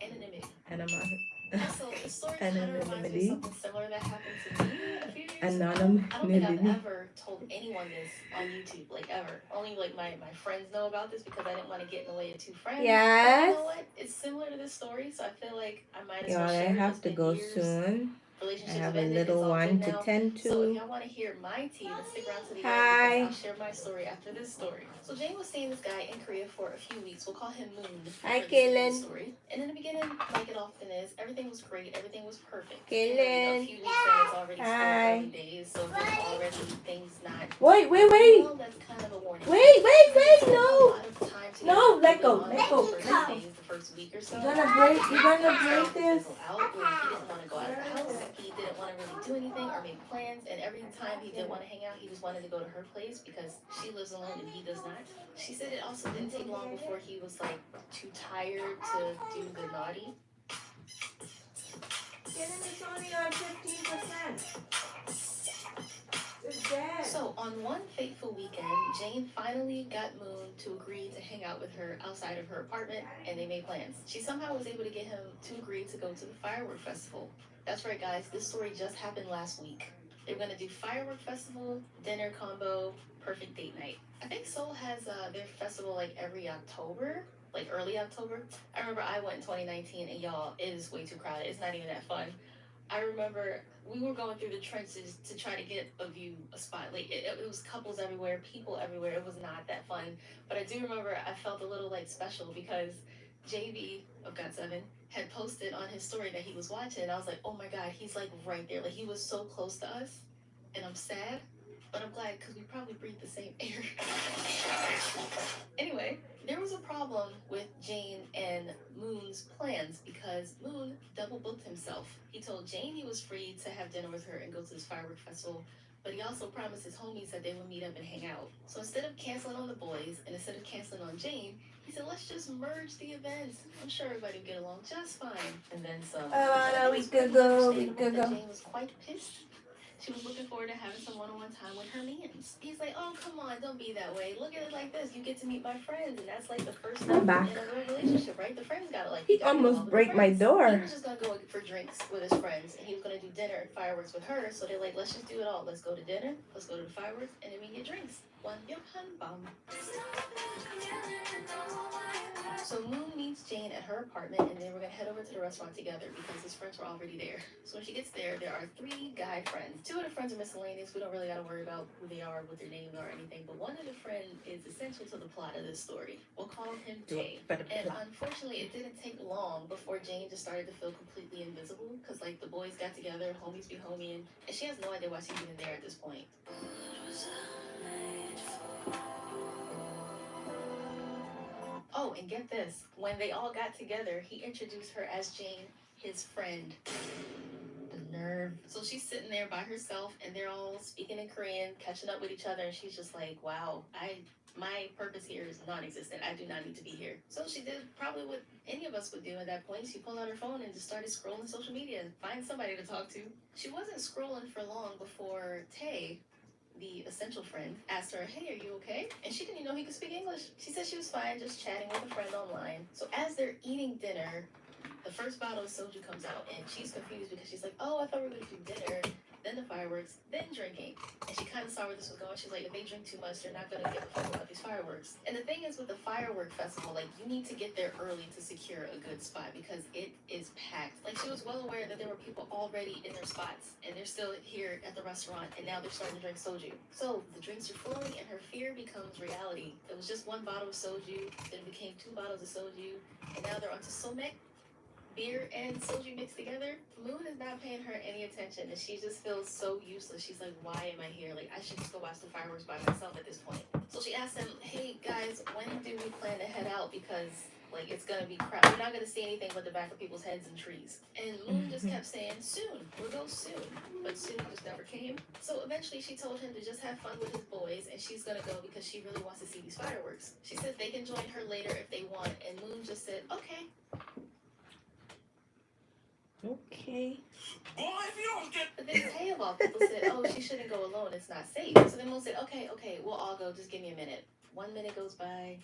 Anonymity. Anonymity. Also, this story kind of reminds me of something similar that happened to me a few years ago. I don't think I've ever told anyone this on YouTube, like ever. Only like my friends know about this because I didn't want to get in the way of 2 friends. Yes. But you know what? It's similar to this story, so I feel like I might as well Y'all, I share it. have It's to been go years. soon. I Relationships have have a ended. It's little all one good to now. tend So if to. y'all want to hear my tea, then stick around to the end Hi. because I'll share my story after this story. So Jane was seeing this guy in Korea for a few weeks. We'll call him Moon. Hi, for the sake of the Kaylin. story. And in the beginning, like it often is, everything was great. Everything was perfect. Kaylin. A few weeks in, it's already still Hi. early days, so there's already things not. Wait. Well, that's kind of a warning. Wait. A No. lot of time together No, let early go. on Let go. the first Now. days, the first week or so. You're gonna break this. Out where he didn't want to go out of the house. He didn't want to really do anything or make plans. And every time he didn't want to hang out, he just wanted to go to her place because she lives alone and he does not. She said it also didn't take long before he was like too tired to do the naughty. It's only on 15%. It's dead. So On one fateful weekend, Jane finally got Moon to agree to hang out with her outside of her apartment, and they made plans. She somehow was able to get him to agree to go to the firework festival. That's right, guys, this story just happened last week. They're gonna do firework festival, dinner combo, perfect date night. I think Seoul has their festival like every October, like early October. I remember I went in 2019, and y'all, it is way too crowded. It's not even that fun. I remember we were going through the trenches to try to get a spot. Like it was couples everywhere, people everywhere. It was not that fun. But I do remember I felt a little like special because JB of God7 had posted on his story that he was watching. And I was like, oh my God, he's like right there. Like he was so close to us. And I'm sad, but I'm glad because we probably breathe the same air. Anyway, there was a problem with Jane and Moon's plans because Moon double booked himself. He told Jane he was free to have dinner with her and go to this firework festival, but he also promised his homies that they would meet up and hang out. So instead of canceling on the boys and instead of canceling on Jane, he said, let's just merge the events. I'm sure everybody will get along just fine. And then some. We could go. Jane was quite pissed. She was looking forward to having some one-on-one time with her mans. He's like, oh, come on, don't be that way. Look at it like this. You get to meet my friends, and that's like the first step in a real relationship, right? The friends gotta like. He almost break my door. He was just gonna go for drinks with his friends, and he was gonna do dinner and fireworks with her. So they're like, let's just do it all. Let's go to dinner, let's go to the fireworks, and then we get drinks. One yohan bomb. So Moon meets Jane at her apartment, and they were gonna head over to the restaurant together because his friends were already there. So when she gets there, there are 3 guy friends. 2 of the friends are miscellaneous. We don't really gotta worry about who they are, what their names are, or anything. But one of the friends is essential to the plot of this story. We'll call him Tay. And unfortunately, it didn't take long before Jane just started to feel completely invisible because like the boys got together, homies be homieing, and she has no idea why she's even there at this point. Oh, and get this. When they all got together, he introduced her as Jane, his friend. The nerve. So she's sitting there by herself, and they're all speaking in Korean, catching up with each other, and she's just like, wow, my purpose here is non-existent. I do not need to be here. So she did probably what any of us would do at that point. She pulled out her phone and just started scrolling social media and find somebody to talk to. She wasn't scrolling for long before Tay, the essential friend, asked her, hey, are you okay? And she didn't even know he could speak English. She said she was fine, just chatting with a friend online. So as they're eating dinner, the first bottle of soju comes out, and she's confused because she's like, oh, I thought we were going to do dinner, then the fireworks, then drinking. And she kind of saw where this was going. She's like, if they drink too much, they're not going to give a fuck about these fireworks. And the thing is with the firework festival, like, you need to get there early to secure a good spot because it is packed. Like, she was well aware that there were people already in their spots, and they're still here at the restaurant, and now they're starting to drink soju. So the drinks are flowing, and her fear becomes reality. It was just 1 bottle of soju, then it became 2 bottles of soju, and now they're onto somek. Beer and soju mixed together. Moon is not paying her any attention, and she just feels so useless. She's like, why am I here? Like, I should just go watch the fireworks by myself at this point. So she asked them, hey guys, when do we plan to head out? Because like it's gonna be crap. We're not gonna see anything but the back of people's heads and trees. And Moon just kept saying, soon, we'll go soon. But soon just never came. So eventually she told him to just have fun with his boys, and she's gonna go because she really wants to see these fireworks. She said they can join her later if they want, and Moon just said, okay. Okay. Boy, if you don't get. But then Tay of all people said, oh, she shouldn't go alone. It's not safe. So then Moon said, okay, we'll all go. Just give me a minute. 1 minute goes by.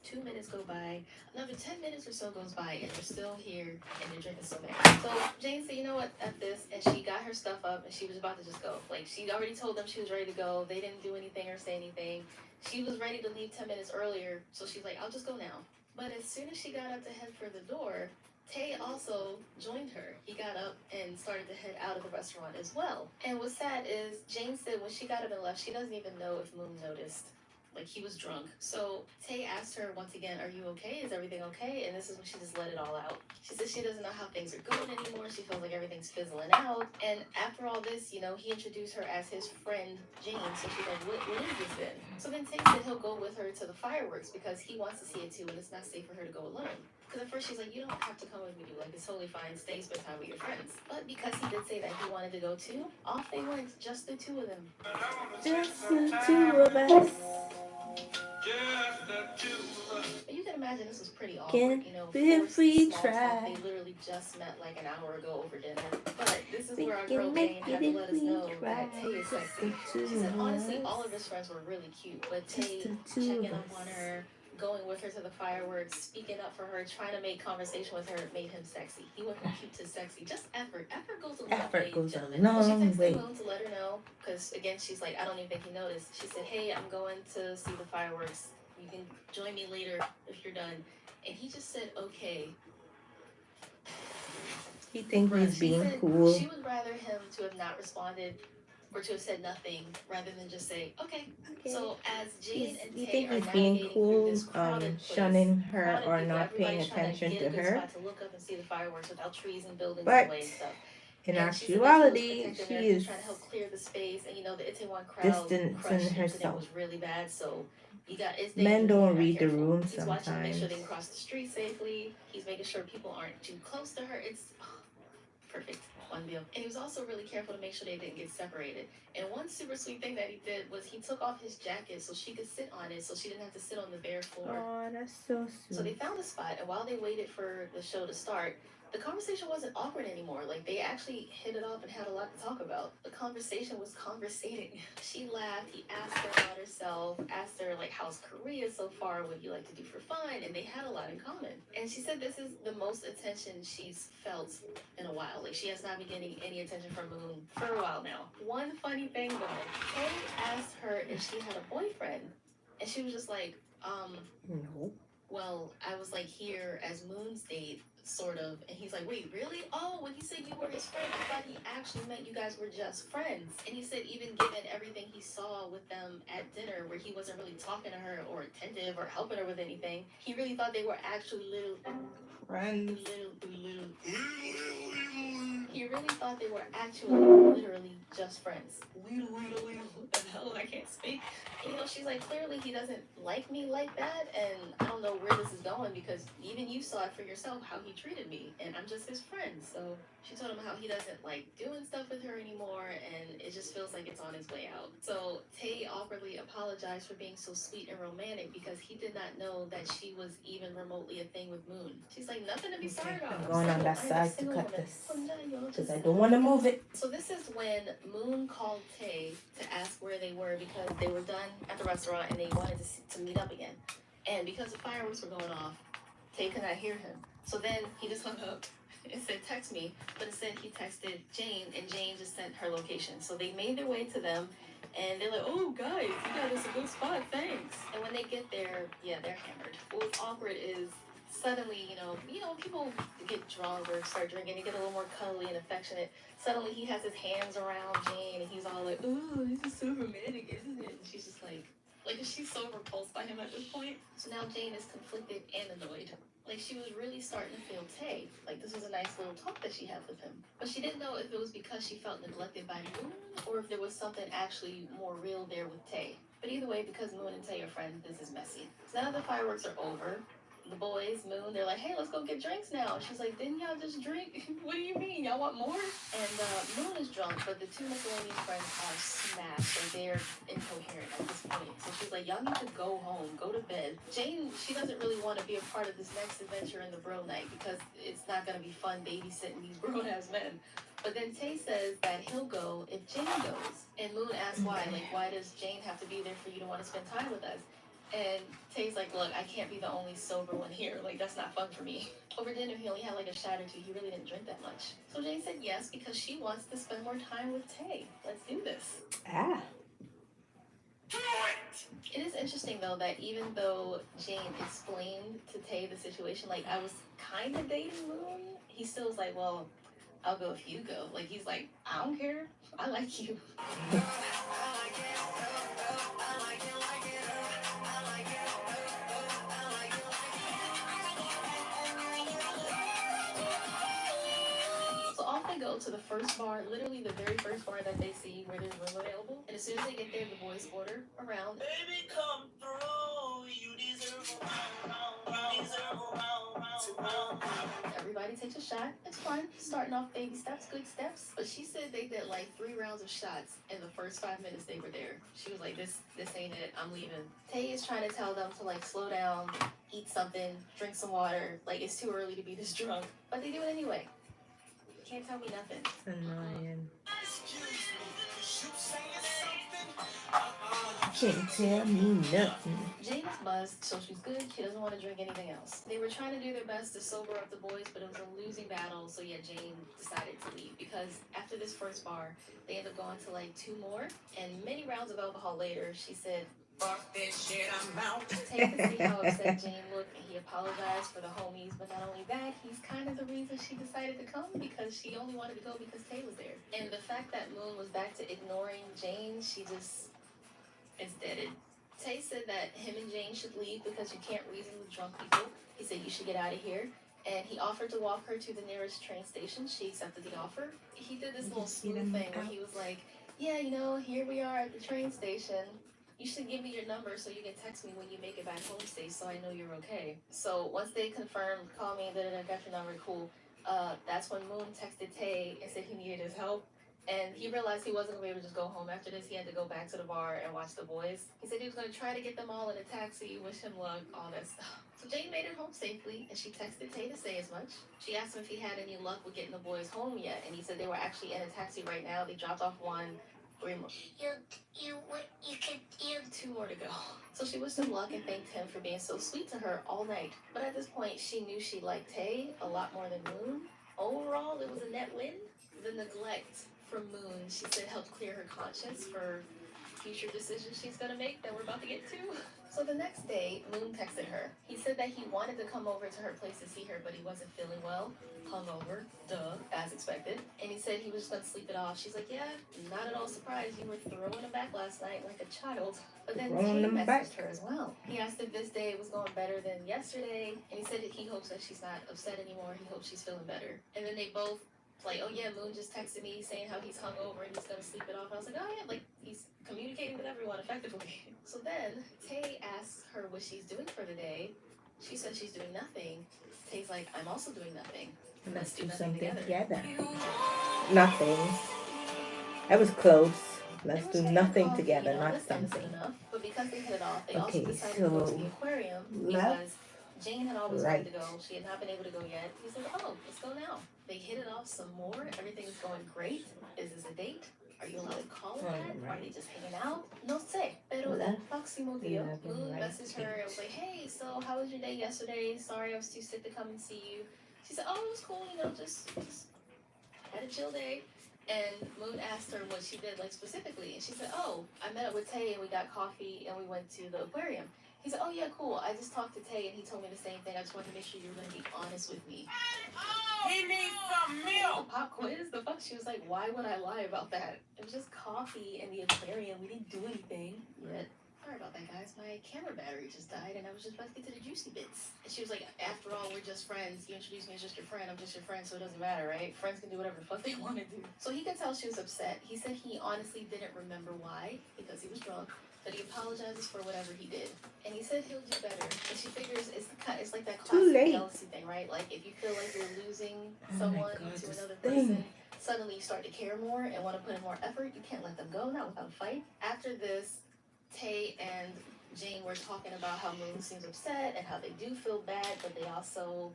2 minutes go by. Another 10 minutes or so goes by, and they're still here, and they're drinking so much. So Jane said, you know what, F this, and she got her stuff up, and she was about to just go. Like, she already told them she was ready to go. They didn't do anything or say anything. She was ready to leave 10 minutes earlier, so she's like, I'll just go now. But as soon as she got up to head for the door, Tay also joined her. He got up and started to head out of the restaurant as well. And what's sad is Jane said when she got up and left, she doesn't even know if Moon noticed. Like, he was drunk. So Tay asked her once again, are you okay? Is everything okay? And this is when she just let it all out. She said she doesn't know how things are going anymore. She feels like everything's fizzling out. And after all this, you know, he introduced her as his friend Jane. So she's like, what is this then? So then Tay said he'll go with her to the fireworks because he wants to see it too, and it's not safe for her to go alone. Because at first she's like, you don't have to come with me. Like, it's totally fine. Stay, spend time with your friends. But because he did say that he wanted to go too, off they went, just the 2 of them. Just the 2 of us. Just the two of us. But you can imagine this was pretty awkward, Can you know, be forced free small talk. try. They literally just met like an hour ago over dinner. But this is We where our can girl make Jane it had to if let us we know try. that Tay is Just the sexy. two She said of honestly us. all of his friends were really cute, but Just Tay the two checking of up on us. her, going with her to the fireworks, speaking up for her, trying to make conversation with her made him sexy. He went from cute to sexy. Just effort. Effort goes a long Effort way, goes a gentlemen. So she long texted way. Moon to let her know, because again, she's like, I don't even think he noticed. She said, hey, I'm going to see the fireworks. You can join me later if you're done. And he just said, okay. He think he's She being said cool. she would rather him to have not responded or to have said nothing rather than just say, okay. So as Jane and You Tay think are he's being navigating through cool, this crowded place, shunning her crowded or people, not paying everybody's trying to attention get to a good her? spot to look up and see the fireworks without trees and buildings in But the way and stuff. in And she said that was actuality, protecting she everything, is trying to help clear the space. And you know, the Itaewon crowd distancing crush incident herself. was really bad, so it's dangerous Men if don't you're not read the careful. room He's watching to make sure sometimes. they can cross the street safely. He's making sure people aren't too close to her. It's perfect. One deal. And he was also really careful to make sure they didn't get separated. And one super sweet thing that he did was he took off his jacket so she could sit on it, so she didn't have to sit on the bare floor. Oh, that's so So they sweet. found a spot, and while they waited for the show to start, the conversation wasn't awkward anymore. Like, they actually hit it off and had a lot to talk about. The conversation was conversating. She laughed. He asked her about herself, asked her, like, how's Korea so far? What do you like to do for fun? And they had a lot in common. And she said this is the most attention she's felt in a while. Like, she has not been getting any attention from Moon for a while now. One funny thing, though, Kay asked her if she had a boyfriend. And she was just like, No. well, I was like here as Moon's date, sort of. And he's like, wait, really? Oh, when he said you were his friend, I thought he actually meant you guys were just friends. And he said, even given everything he saw with them at dinner, where he wasn't really talking to her or attentive or helping her with anything, he really thought they were actually Friends. He really thought they were actually literally just friends. What the hell? I can't speak. You know, she's like, clearly he doesn't like me like that, and I don't know where this is going because even you saw it for yourself how he treated me, and I'm just his friend. So she told him how he doesn't like doing stuff with her anymore, and it just feels like it's on his way out. So Tay awkwardly apologized for being so sweet and romantic because he did not know that she was even remotely a thing with Moon. She's like, nothing to be sorry about. I'm going on that I'm a side to single cut woman. this. Because Because I don't want to move it. So this is when Moon called Tay to ask where they were because they were done at the restaurant and they wanted to meet up again. And because the fireworks were going off, Tay could not hear him. So then he just hung up and said, text me. But instead he texted Jane, and Jane just sent her location. So they made their way to them, and they're like, oh, guys, you got us a good spot, thanks. And when they get there, yeah, they're hammered. What was awkward is suddenly, people get drunk or start drinking, they get a little more cuddly and affectionate. Suddenly he has his hands around Jane, and he's all like, oh, this is so romantic, isn't it? And she's just like she's so repulsed by him at this point. So now Jane is conflicted and annoyed. Like, she was really starting to feel Tay. Like, this was a nice little talk that she had with him. But she didn't know if it was because she felt neglected by Moon, or if there was something actually more real there with Tay. But either way, because Moon and Tay are friends, this is messy. So now the fireworks are over. The boys, Moon, they're like, hey, let's go get drinks now. She's like, didn't y'all just drink? What do you mean? Y'all want more? And Moon is drunk, but the two miscellaneous friends are smashed, or they're incoherent at this point. So she's like, y'all need to go home, go to bed. Jane, she doesn't really want to be a part of this next adventure in the bro night because it's not going to be fun babysitting these grown-ass men. But then Tay says that he'll go if Jane goes. And Moon asks why. Like, why does Jane have to be there for you to want to spend time with us? And Tay's like, look, I can't be the only sober one here. Like, that's not fun for me. Over dinner, he only had like a shot or two. He really didn't drink that much. So Jane said yes because she wants to spend more time with Tay. Let's do this. Ah. It is interesting, though, that even though Jane explained to Tay the situation, like, I was kind of dating Moon, he still was like, well, I'll go if you go. Like, he's like, I don't care. I like you. So off they go to the first bar, literally the very first bar that they see where there's room available. And as soon as they get there, the boys order a round. Baby, come through. You deserve a round. You deserve a round. Everybody takes a shot. It's fun. Starting off baby steps, good steps. But she said they did like 3 rounds of shots in the first 5 minutes they were there. She was like, this ain't it. I'm leaving. Tay is trying to tell them to like slow down, eat something, drink some water. Like it's too early to be this drunk. But they do it anyway. Can't tell me nothing. Annoying. Excuse me, is you saying something? Can't tell me nothing. Jane is buzzed, so she's good. She doesn't want to drink anything else. They were trying to do their best to sober up the boys, but it was a losing battle. So yeah, Jane decided to leave because after this first bar, they ended up going to like 2 more, and many rounds of alcohol later, she said, Fuck this shit, I'm out. Tay could see how upset Jane looked, and he apologized for the homies. But not only that, he's kind of the reason she decided to come because she only wanted to go because Tay was there. And the fact that Moon was back to ignoring Jane, she just is deaded. Tay said that him and Jane should leave because you can't reason with drunk people. He said you should get out of here. And he offered to walk her to the nearest train station. She accepted the offer. He did this little smooth thing where he was like, yeah, you know, here we are at the train station. You should give me your number so you can text me when you make it back home safe so I know you're okay. So once they confirmed, call me, I got your number, cool. That's when Moon texted Tay and said he needed his help. And he realized he wasn't going to be able to just go home after this. He had to go back to the bar and watch the boys. He said he was going to try to get them all in a taxi, wish him luck, all that stuff. So Jane made it home safely, and she texted Tay to say as much. She asked him if he had any luck with getting the boys home yet, and he said they were actually in a taxi right now. They dropped off one. 3 more. You 2 more to go. So she wished him luck and thanked him for being so sweet to her all night. But at this point, she knew she liked Tay a lot more than Moon. Overall, it was a net win. The neglect from Moon, she said, helped clear her conscience for future decisions she's gonna make that we're about to get to. So the next day, Moon texted her. He said that he wanted to come over to her place to see her, but he wasn't feeling well. Hungover, duh, as expected. And he said he was just gonna sleep it off. She's like, yeah, not at all surprised. You were throwing him back last night like a child. But then Tay messaged her as well. He asked if this day was going better than yesterday, and he said that he hopes that she's not upset anymore. He hopes she's feeling better. And then they both like, oh yeah, Moon just texted me saying how he's hungover and he's gonna sleep it off. And I was like, oh yeah, like he's communicating with everyone effectively. So then Tay asks her what she's doing for the day. She says she's doing nothing. Tay's like, I'm also doing nothing. Let's do something together. Nothing. That was close. Let's do nothing coffee, together, you know, not that's innocent something. enough. But because they hit it off, they Okay, also decided to go to so the aquarium left, because Jane had always right. wanted to go. She had not been able to go yet. He said, oh, let's go now. They hit it off some more. Everything is going great. Is this a date? Are you allowed to call it that? Are they just hanging out? No sé. Pero el próximo día, Moon messaged her and was like, hey, so how was your day yesterday? Sorry, I was too sick to come and see you. She said, oh, it was cool, you know, just had a chill day. And Moon asked her what she did, like specifically, and she said, oh, I met up with Tay and we got coffee and we went to the aquarium. He said, oh yeah, cool. I just talked to Tay and he told me the same thing. I just wanted to make sure you were going to be honest with me. He needs some milk. Pop quiz? The fuck? She was like, why would I lie about that? It was just coffee and the aquarium. We didn't do anything yet. Sorry about that, guys. My camera battery just died and I was just about to get to the juicy bits. And she was like, after all, we're just friends. You introduced me as just your friend. I'm just your friend, so it doesn't matter, right? Friends can do whatever the fuck they want to do. So he could tell she was upset. He said he honestly didn't remember why, because he was drunk. But he apologizes for whatever he did. And he said he'll do better. And she figures it's like that classic jealousy thing, right? Like if you feel like you're losing someone to another person, suddenly you start to care more and want to put in more effort. You can't let them go, not without a fight. After this, Tay and Jane were talking about how Moon seems upset and how they do feel bad, but they also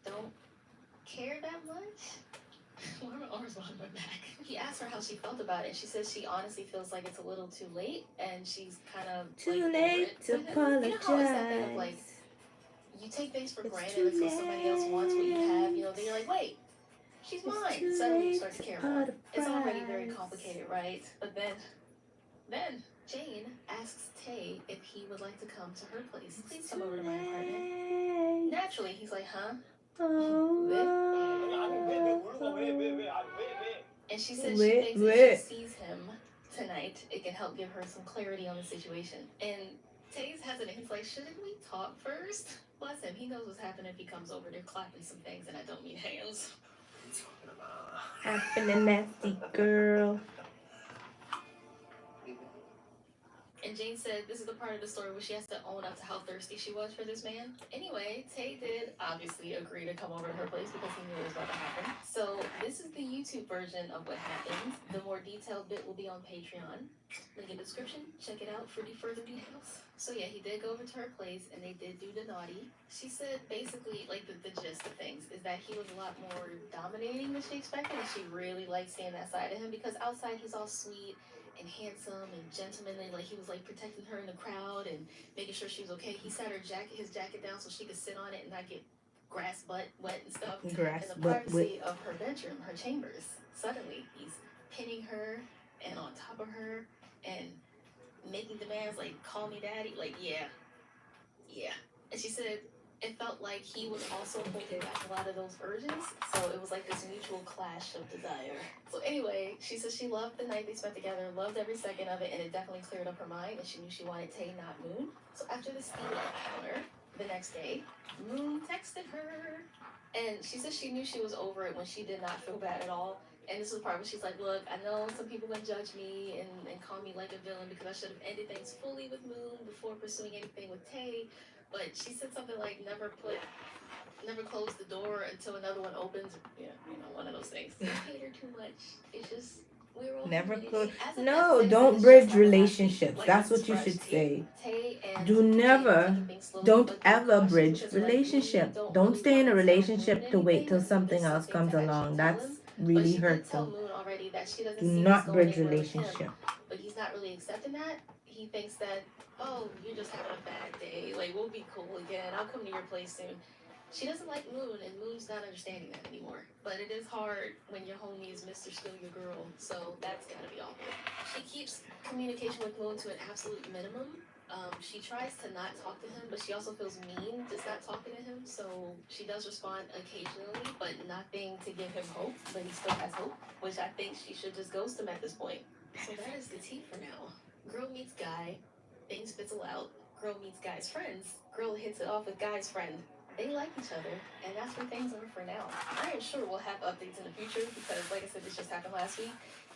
don't care that much. Why are my arms behind my back? He asked her how she felt about it. She says she honestly feels like it's a little too late, and she's kind of too late to apologize. You know how it's that thing of like, you take things for granted until somebody else wants what you have, you know, then you're like, wait, she's mine. Suddenly you start to care more. It's already very complicated, right? But then Jane asks Tay if he would like to come to her place. Please come over to my apartment. Naturally, he's like, huh? And she says she thinks if she sees him tonight, it can help give her some clarity on the situation. And Tay's hesitant. He's like, shouldn't we talk first? Bless him. He knows what's happening if he comes over. They're clapping some things, and I don't mean hands. Happening nasty girl. And Jane said this is the part of the story where she has to own up to how thirsty she was for this man. Anyway, Tay did obviously agree to come over to her place because he knew it was about to happen. So this is the YouTube version of what happened. The more detailed bit will be on Patreon. Link in the description. Check it out for the further details. So yeah, he did go over to her place and they did do the naughty. She said basically like the gist of things is that he was a lot more dominating than she expected, and she really liked seeing that side of him because outside he's all sweet and handsome and gentlemanly, like he was like protecting her in the crowd and making sure she was okay. He sat his jacket down so she could sit on it and not get grass butt wet and stuff. Grass In the butt privacy of her bedroom, her chambers. Suddenly he's pinning her and on top of her and making demands like call me daddy, like yeah. And she said it felt like he was also holding back a lot of those urges, so it was like this mutual clash of desire. So anyway, she said she loved the night they spent together, loved every second of it, and it definitely cleared up her mind, and she knew she wanted Tay, not Moon. So after the steam encounter, the next day, Moon texted her, and she said she knew she was over it when she did not feel bad at all. And this is the part where she's like, look, I know some people would judge me and call me like a villain because I should have ended things fully with Moon before pursuing anything with Tay. But she said something like, never close the door until another one opens. Yeah, one of those things. I hate her too much. It's just, we're all Never community. close. As of No, that don't it's just bridge like a last week. relationships. Like, That's it's what you fresh should here. say. Tay and Do Jay were never, taking things slowly, don't but being ever cautious bridge because, like, we relationship. don't Don't really stay in a want to tell Moon relationship to wait anything till until something there's else something comes to actually along. tell That's him. But really she did tell hurtful. Moon already that she doesn't Do see this not going bridge anywhere with him. relationship. But he's not really accepting that. He thinks that, oh, you're just having a bad day. Like, we'll be cool again. I'll come to your place soon. She doesn't like Moon, and Moon's not understanding that anymore. But it is hard when your homie is Mr. Still Your Girl, so that's gotta be awful. She keeps communication with Moon to an absolute minimum. She tries to not talk to him, but she also feels mean just not talking to him, so she does respond occasionally, but nothing to give him hope, but he still has hope, which I think she should just ghost him at this point. So that is the tea for now. Girl meets guy, things fizzle out. Girl meets guy's friends. Girl hits it off with guy's friend. They like each other, and that's where things are for now. I am sure we'll have updates in the future because, like I said, this just happened last week.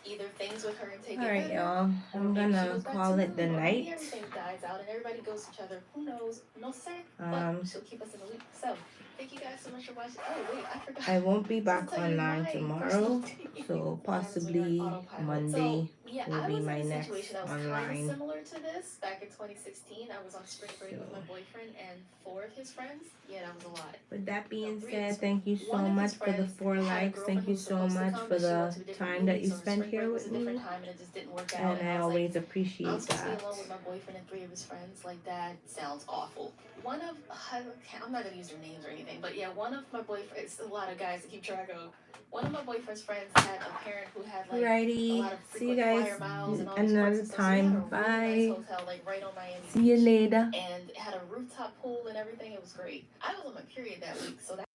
Either things with her and Tay get Alright, better, y'all. or I'm maybe she gonna goes back call to it the Moon, or maybe night. everything dies out and everybody goes to each other. Who knows? No sé. But she'll keep us in the loop. So, thank you guys so much for watching. Oh wait, I forgot. I won't be So back tell you online my tomorrow, personal tea. so Mine is over on possibly autopilot. Monday So yeah, will I be was my in a next situation that was kind of online. similar to this back in 2016. I was on spring break with my So, boyfriend and 4 of his friends. Yeah, that was a lot. with that being 3 of said, his thank you One so of much his for the friends 4 had a likes. girlfriend Thank who you was so supposed to much come, for but she went the to a different time that uni, you so her spent spring here break was with a different me. time and it just didn't work out. And And I I was like, always appreciate I'm supposed to be that. alone with my boyfriend and 3 of his friends. Like, that sounds awful. I'm not gonna use their names or anything, but yeah, one of my boyfriends, a lot of guys to keep track of. One of my boyfriend's friends had a parent who had like a Alrighty. lot of See you frequent guys flyer miles and all these perks another and stuff. So they had a time. really nice Bye. hotel like right on Miami See you Beach, later. and it had a rooftop pool and everything. It was great. I was on my period that week, so that